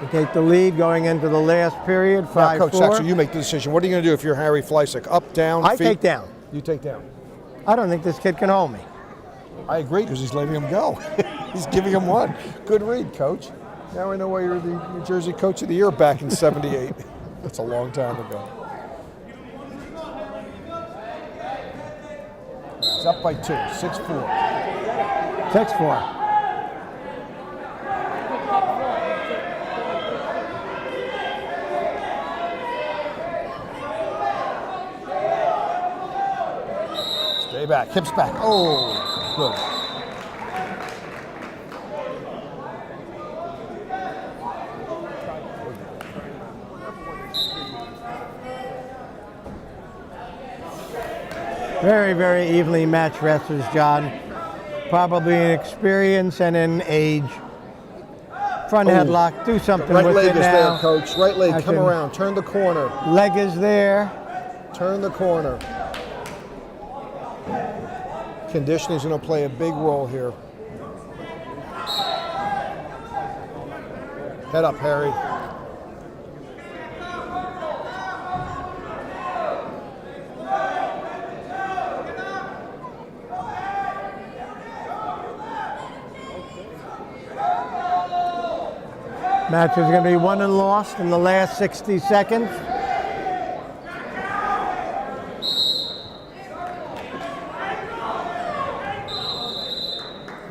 We take the lead going into the last period, 5-4. Now, Coach Saxon, you make the decision. What are you going to do if you're Harry Fleisick? Up, down, I feet? take down. You take down. I don't think this kid can hold me. I agree because he's letting him go. He's giving him one. Good read, Coach. Now I know why you were the New Jersey Coach of the Year back in '78. That's a long time ago. It's up by 2, 6-4. 6-4. Stay back, hips back. Oh, good. Very, very evenly matched wrestlers, John. Probably in experience and in age. Front headlock, do something Right with leg it is now. there, Coach. Right leg, come Action. around. Turn the corner. Leg is there. Turn the corner. Conditioning is going to play a big role here. Head up, Harry. Match is going to be won and lost in the last 60 seconds.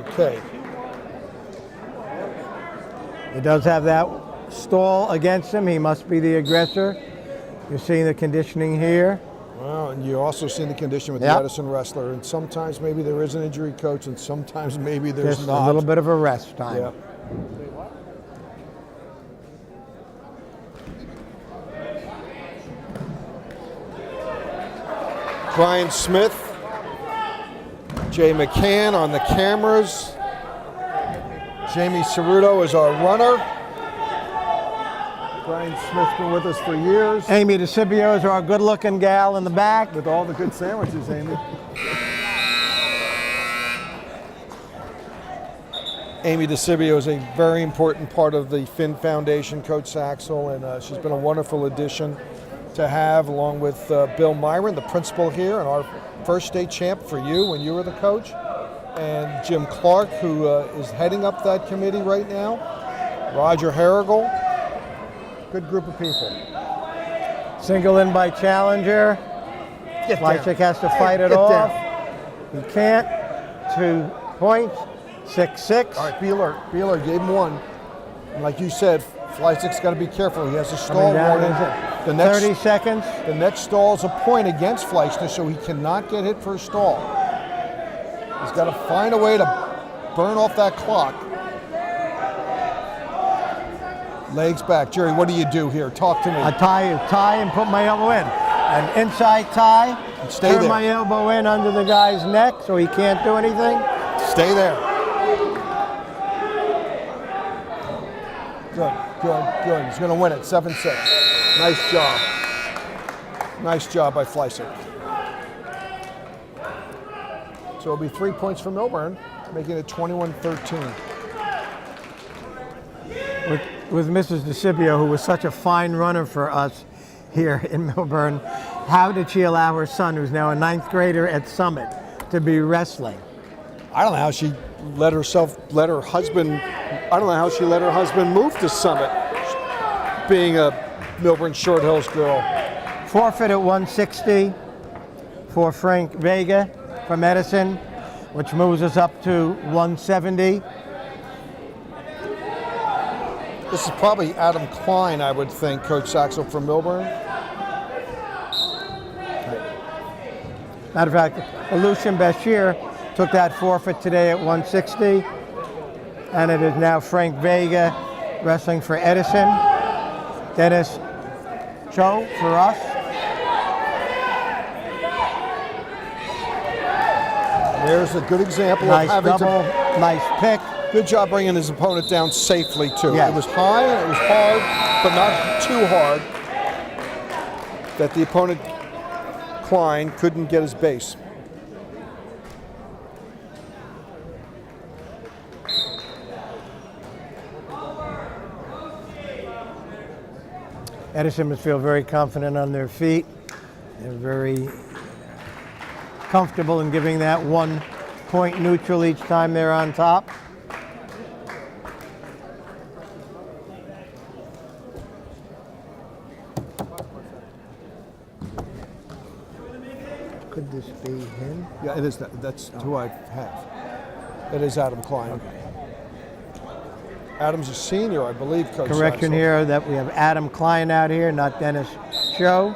Okay. He does have that stall against him. He must be the aggressor. You're seeing the conditioning here. Well, and you also see the condition with the Yep. Edison wrestler, and sometimes maybe there is an injury, Coach, and sometimes maybe there's Just not. a little bit of a rest time. Yeah. Brian Smith, Jay McCann on the cameras. Jamie Ceruto is our runner. Brian Smith's been with us for years. Amy DeCibio is our good-looking gal in the back. With all the good sandwiches, Amy. Amy DeCibio is a very important part of the Finn Foundation, Coach Saxel, and she's been a wonderful addition to have, along with Bill Myron, the principal here, and our first state champ for you when you were the coach, and Jim Clark, who is heading up that committee right now, Roger Harrigal. Good group of people. Single in by challenger. Get down. Fleisick has to fight it Get off. down. He can't. 2 points. 6-6. All right, be alert. Be alert. Gave him one. And like you said, Fleisick's got to be careful. He has a stall Coming down, warning. is it? The next 30 seconds. The next stall is a point against Fleischner, so he cannot get hit for a stall. He's got to find a way to burn off that clock. Legs back. Jerry, what do you do here? Talk to me. I tie and put my elbow in. An inside tie. And stay turn there. my elbow in under the guy's neck so he can't do anything. Stay there. Good, good, good. He's going to win it, 7-6. Nice job. Nice job by Fleiser. So it'll be 3 points for Millburn, making it 21-13. With Mrs. DeCipio, who was such a fine runner for us here in Millburn, how did she allow her son, who's now a 9th grader at Summit, to be wrestling? I don't know how she let her husband move to Summit, being a Millburn Short Hills girl. Forfeit at 160 for Frank Vega from Edison, which moves us up to 170. This is probably Adam Klein, I would think, Coach Saxel from Millburn. Matter of fact, Aleutian Bashir took that forfeit today at 160, and it is now Frank Vega wrestling for Edison. Dennis Cho for us. There's a good example Nice of having double, nice pick. Good job bringing his opponent down safely, too. Yes. It was high, and it was hard, but not too hard, that the opponent, Klein, couldn't get his base. Edison must feel very confident on their feet. They're very comfortable in giving that 1 point neutral each time they're on top. Could this be him? Yeah, it is. That's who I have. It is Adam Klein. Okay. Adam's a senior, I believe, Coach Correction Saxel. here that we have Adam Klein out here, not Dennis Cho.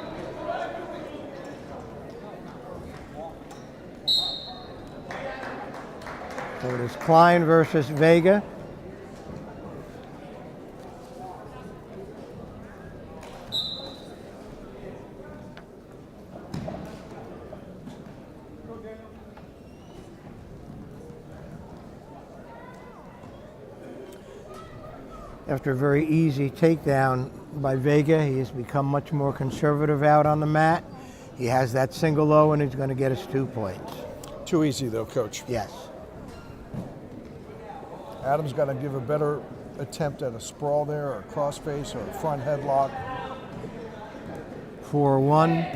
So it is Klein versus Vega. After a very easy takedown by Vega, he has become much more conservative out on the mat. He has that single low, and he's going to get us 2 points. Too easy, though, Coach. Yes. Adam's got to give a better attempt at a sprawl there, or a crossface, or a front headlock. 4-1.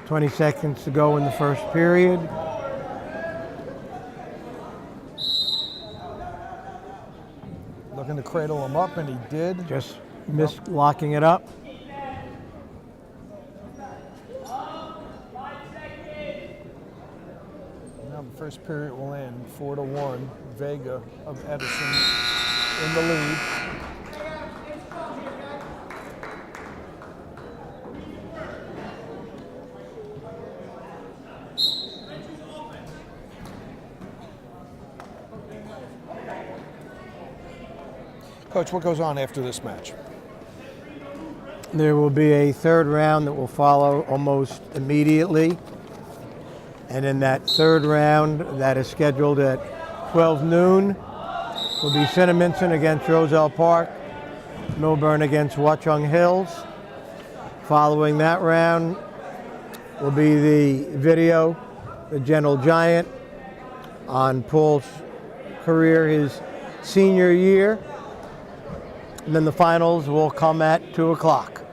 20 seconds to go in the first period. Looking to cradle him up, and he did. Just missed locking it up. Now the first period will end 4-1. Vega of Edison in the lead. Coach, what goes on after this match? There will be a third round that will follow almost immediately. And in that third round, that is scheduled at 12 noon, will be Cinnaminson against Roselle Park, Millburn against Watchung Hills. Following that round will be the video, the Gentle Giant, on Paul's career, his senior year. And then the finals will come at 2 o'clock.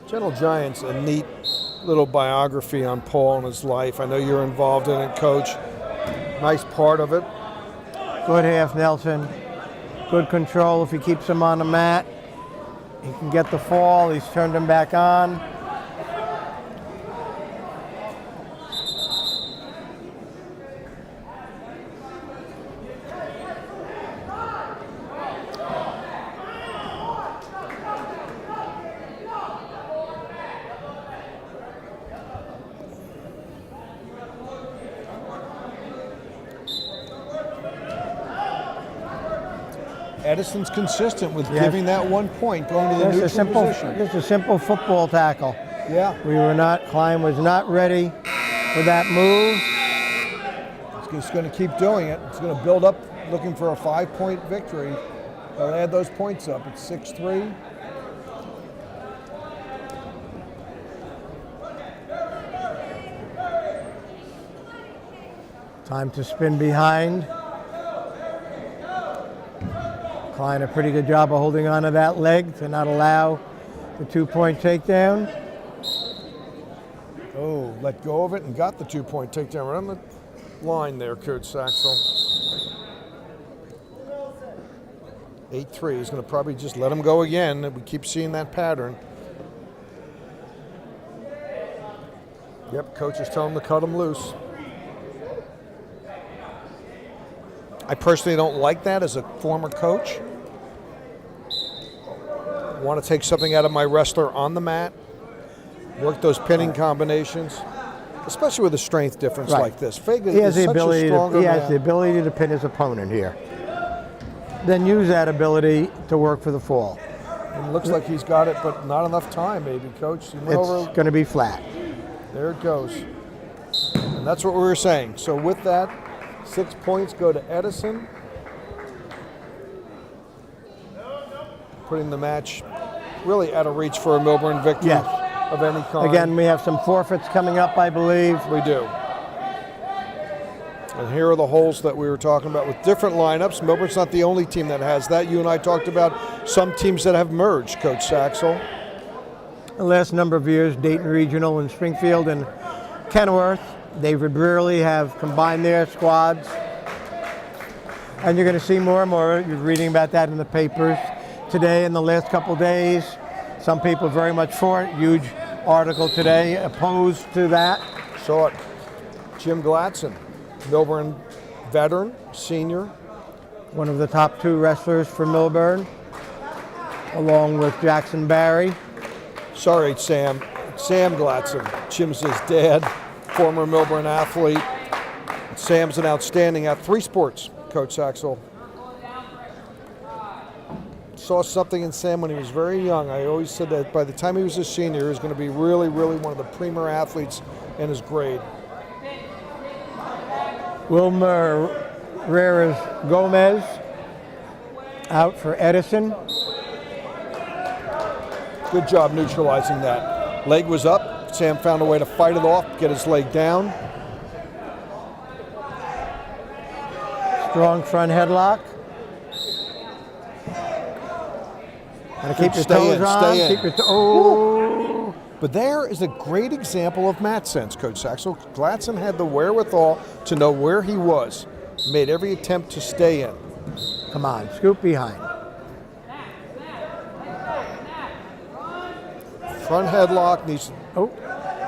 Gentle Giant's a neat little biography on Paul and his life. I know you're involved in it, Coach. Nice part of it. Good half, Nelson. Good control if he keeps him on the mat. He can get the fall. He's turned him back on. Edison's consistent with giving that 1 point, going to the neutral position. Just a simple football tackle. Yeah. Klein was not ready for that move. He's going to keep doing it. It's going to build up, looking for a 5-point victory. They'll add those points up. It's 6-3. Time to spin behind. Klein a pretty good job of holding on to that leg to not allow the 2-point takedown. Oh, let go of it and got the 2-point takedown right on the line there, Coach Saxel. 8-3. He's going to probably just let him go again. We keep seeing that pattern. Yep, coach is telling him to cut him loose. I personally don't like that as a former coach. I want to take something out of my wrestler on the mat, work those pinning combinations, especially with a strength difference like this. Vega is such a stronger man. He has the ability to pin his opponent here. Then use that ability to work for the fall. And it looks like he's got it, but not enough time, maybe, Coach. It's going to be flat. There it goes. And that's what we were saying. So with that, 6 points go to Edison. Putting the match really out of reach for a Millburn victory of any kind. Again, we have some forfeits coming up, I believe. We do. And here are the holes that we were talking about with different lineups. Millburn's not the only team that has that. You and I talked about some teams that have merged, Coach Saxel. The last number of years, Dayton Regional and Springfield and Kenworth, they rarely have combined their squads. And you're going to see more and more. You're reading about that in the papers today in the last couple days. Some people very much for it. Huge article today opposed to that. Saw it. Jim Gladson, Millburn veteran, senior. One of the top 2 wrestlers for Millburn, along with Jackson Barry. Sorry, Sam. Sam Gladson. Jim's his dad, former Millburn athlete. Sam's an outstanding at 3 sports, Coach Saxel. Saw something in Sam when he was very young. I always said that by the time he was a senior, he was going to be really, really one of the premier athletes in his grade. Wilmer Reres Gomez out for Edison. Good job neutralizing that. Leg was up. Sam found a way to fight it off, get his leg down. Strong front headlock. Gotta keep your toes on. Keep your oh. But there is a great example of mat sense, Coach Saxel. Gladson had the wherewithal to know where he was. Made every attempt to stay in. Come on, scoop behind. Front headlock needs to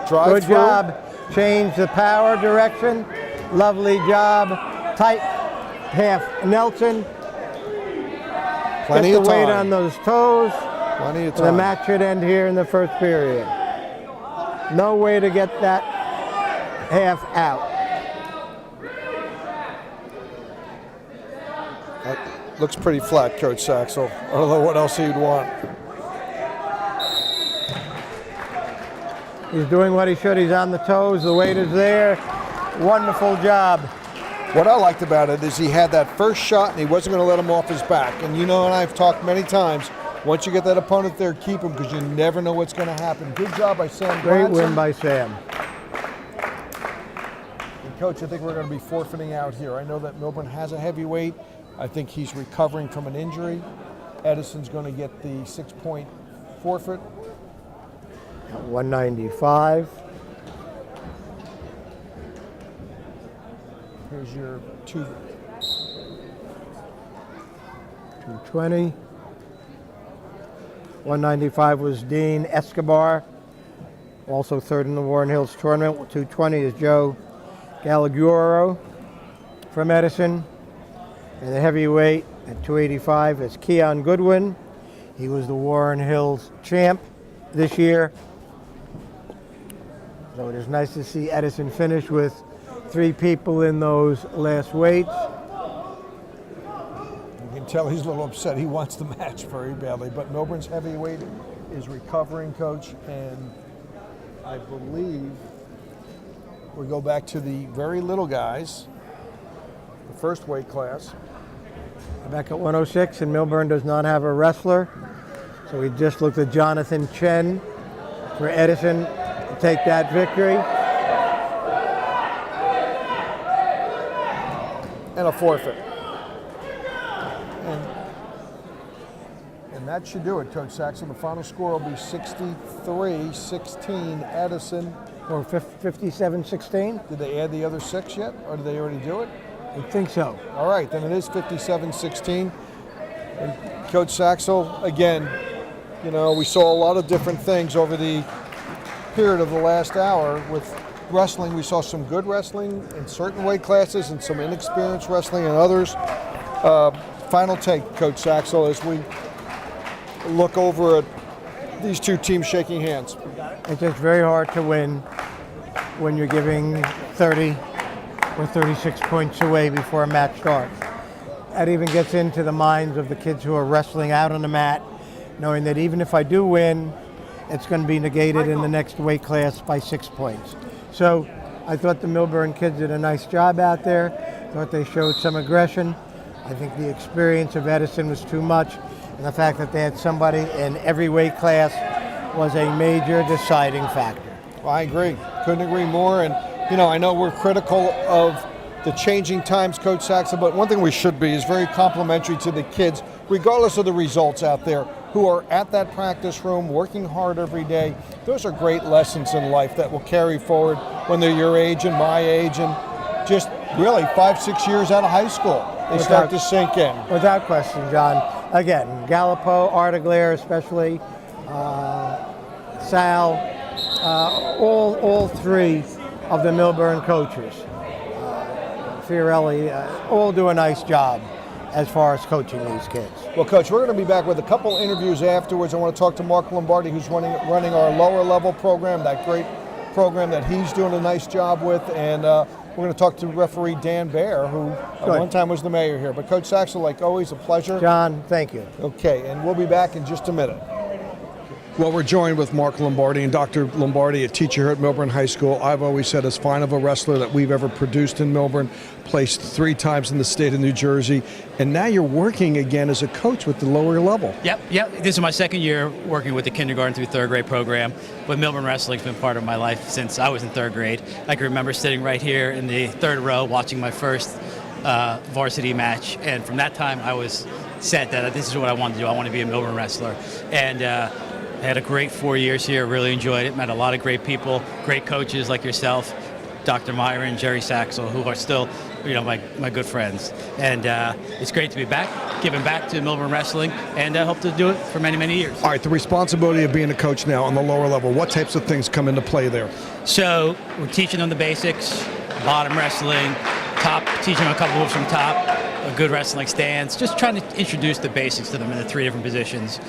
drive Good through. job. Change the power direction. Lovely job. Tight half Nelson. Plenty Get of the weight time. on those toes. Plenty of The time. match should end here in the first period. No way to get that half out. That looks pretty flat, Coach Saxel. I don't know what else he'd want. He's doing what he should. He's on the toes. The weight is there. Wonderful job. What I liked about it is he had that first shot and he wasn't going to let him off his back. And you know, and I've talked many times, once you get that opponent there, keep him because you never know what's going to happen. Good job by Sam Great Gladson. win by Sam. And Coach, I think we're going to be forfeiting out here. I know that Millburn has a heavyweight. I think he's recovering from an injury. Edison's going to get the 6-point forfeit. At 195. Here's your 220. 195 was Dean Escobar, also third in the Warren Hills tournament. 220 is Joe Galaguro from Edison. And the heavyweight at 285 is Keon Goodwin. He was the Warren Hills champ this year. So it is nice to see Edison finish with 3 people in those last weights. You can tell he's a little upset. He wants the match very badly. But Millburn's heavyweight is recovering, Coach. And I believe we go back to the very little guys, the first weight class. Back at 106, and Millburn does not have a wrestler. So we just looked at Jonathan Chen for Edison to take that victory. And a forfeit. And that should do it, Coach Saxon. The final score will be 63-16 Edison. Or 57-16? Did they add the other 6 yet, or did they already do it? I think so. All right, then it is 57-16. And Coach Saxel, again, you know, we saw a lot of different things over the period of the last hour. With wrestling, we saw some good wrestling in certain weight classes and some inexperienced wrestling in others. Final take, Coach Saxel, as we look over at these two teams shaking hands. It's just very hard to win when you're giving 30 or 36 points away before a match starts. That even gets into the minds of the kids who are wrestling out on the mat, knowing that even if I do win, it's going to be negated in the next weight class by 6 points. So I thought the Millburn kids did a nice job out there. Thought they showed some aggression. I think the experience of Edison was too much, and the fact that they had somebody in every weight class was a major deciding factor. Well, I agree. Couldn't agree more. And, you know, I know we're critical of the changing times, Coach Saxon, but one thing we should be is very complimentary to the kids, regardless of the results out there, who are at that practice room, working hard every day. Those are great lessons in life that will carry forward when they're your age and my age, and just really 5-6 years out of high school, they start to sink in. Without question, John. Again, Gallipo, Artiglaire especially, Sal, all three of the Millburn coaches, Fiorelli, all do a nice job as far as coaching these kids. Well, Coach, we're going to be back with a couple interviews afterwards. I want to talk to Mark Lombardi, who's running our lower level program, that great program that he's doing a nice job with, and we're going to talk to referee Dan Baer, who at one time was the mayor here. But Coach Saxon, like always, a pleasure. John, thank you. Okay, and we'll be back in just a minute. Well, we're joined with Mark Lombardi, and Dr. Lombardi, a teacher here at Millburn High School. I've always said as fine of a wrestler that we've ever produced in Millburn, placed 3 times in the state of New Jersey, and now you're working again as a coach with the lower level. Yep. This is my second year working with the kindergarten through 3rd grade program, but Millburn Wrestling's been part of my life since I was in 3rd grade. I can remember sitting right here in the 3rd row watching my first varsity match, and from that time I was set that this is what I want to do. I want to be a Millburn wrestler. And I had a great 4 years here, really enjoyed it, met a lot of great people, great coaches like yourself, Dr. Myron, Jerry Saxel, who are still, my good friends. And it's great to be back, giving back to Millburn Wrestling, and I hope to do it for many, many years. All right, the responsibility of being a coach now on the lower level, what types of things come into play there? So we're teaching them the basics, bottom wrestling, top, teaching them a couple moves from top, a good wrestling stance, just trying to introduce the basics to them in the 3 different positions.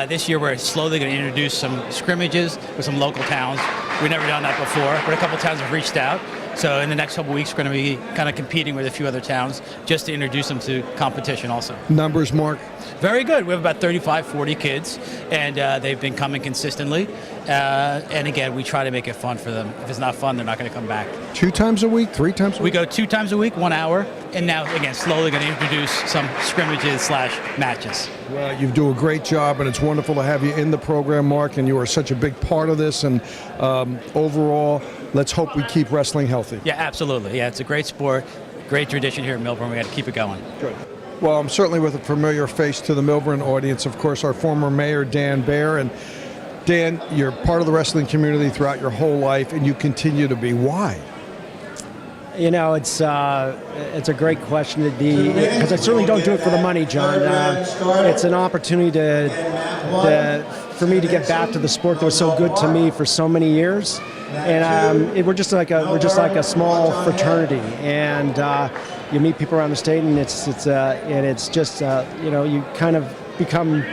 This year we're slowly going to introduce some scrimmages with some local towns. We've never done that before, but a couple towns have reached out. So in the next couple weeks we're going to be kind of competing with a few other towns just to introduce them to competition also. Numbers, Mark? Very good. We have about 35, 40 kids, and they've been coming consistently. And again, we try to make it fun for them. If it's not fun, they're not going to come back. 2 times a week, 3 times a week? We go 2 times a week, 1 hour, and now, again, slowly going to introduce some scrimmages / matches. Well, you do a great job, and it's wonderful to have you in the program, Mark, and you are such a big part of this. And overall, let's hope we keep wrestling healthy. Yeah, absolutely. Yeah, it's a great sport, great tradition here in Millburn. We got to keep it going. Good. Well, I'm certainly with a familiar face to the Millburn audience, of course, our former mayor, Dan Baer. And Dan, you're part of the wrestling community throughout your whole life, and you continue to be. Why? You know, it's a great question, because I certainly don't do it for the money, John. It's an opportunity for me to get back to the sport that was so good to me for so many years, and we're just like a small fraternity, and you meet people around the state, and it's just you kind of become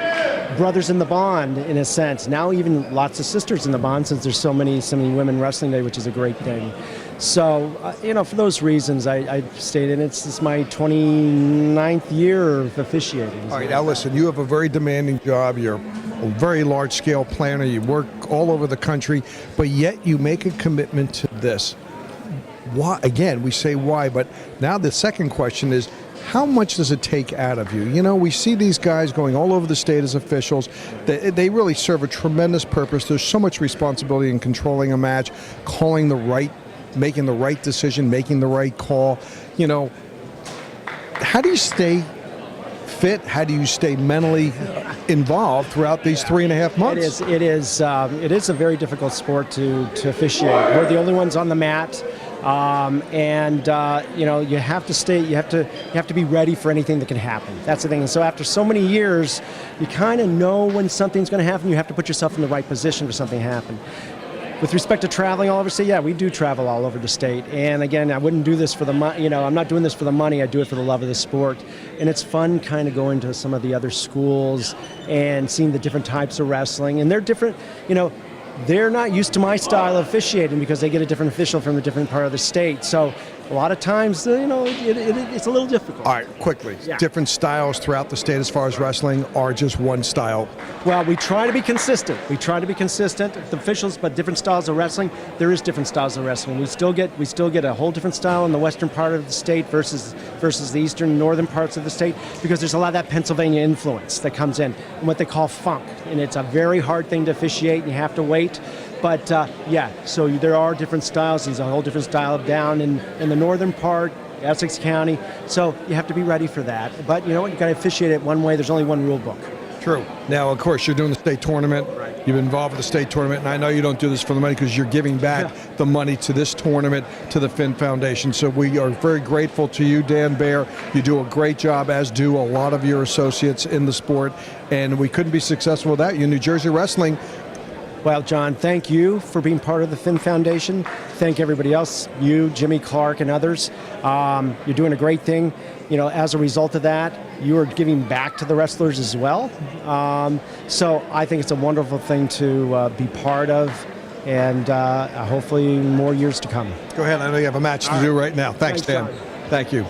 brothers in the bond in a sense. Now even lots of sisters in the bond, since there's so many women wrestling today, which is a great thing. So, for those reasons, I stayed in. It's my 29th year of officiating. All right, now listen, you have a very demanding job. You're a very large-scale planner. You work all over the country, but yet you make a commitment to this. Why? Again, we say why, but now the second question is, how much does it take out of you? You know, we see these guys going all over the state as officials. They really serve a tremendous purpose. There's so much responsibility in controlling a match, making the right decision, making the right call. You know, how do you stay fit? How do you stay mentally involved throughout these 3.5 months? It is a very difficult sport to officiate. We're the only ones on the mat. You know, you have to be ready for anything that can happen. That's the thing. And so after so many years, you kind of know when something's going to happen. You have to put yourself in the right position for something to happen. With respect to traveling all over the state, yeah, we do travel all over the state. And again, I wouldn't do this for the money. You know, I'm not doing this for the money. I do it for the love of the sport. And it's fun kind of going to some of the other schools and seeing the different types of wrestling. And they're different, you know, they're not used to my style of officiating because they get a different official from a different part of the state. So a lot of times, you know, it's a little difficult. All right, quickly. Yeah. Different styles throughout the state as far as wrestling, or just one style? Well, we try to be consistent. The officials, but different styles of wrestling. There is different styles of wrestling. We still get a whole different style in the western part of the state versus the eastern and northern parts of the state, because there's a lot of that Pennsylvania influence that comes in, and what they call funk. And it's a very hard thing to officiate, and you have to wait. But yeah, so there are different styles. There's a whole different style down in the northern part, Essex County. So you have to be ready for that. But you know what? You got to officiate it one way. There's only one rule book. True. Now, of course, you're doing the state tournament. Right. You've been involved with the state tournament, and I know you don't do this for the money because you're giving back the money to this tournament, to the Finn Foundation. So we are very grateful to you, Dan Baer. You do a great job, as do a lot of your associates in the sport, and we couldn't be successful without you. New Jersey Wrestling. Well, John, thank you for being part of the Finn Foundation. Thank everybody else, you, Jimmy Clark, and others. You're doing a great thing. You know, as a result of that, you are giving back to the wrestlers as well. So I think it's a wonderful thing to be part of, and hopefully more years to come. Go ahead. I know you have a match to do right now. Thanks, Dan. John. Thank you.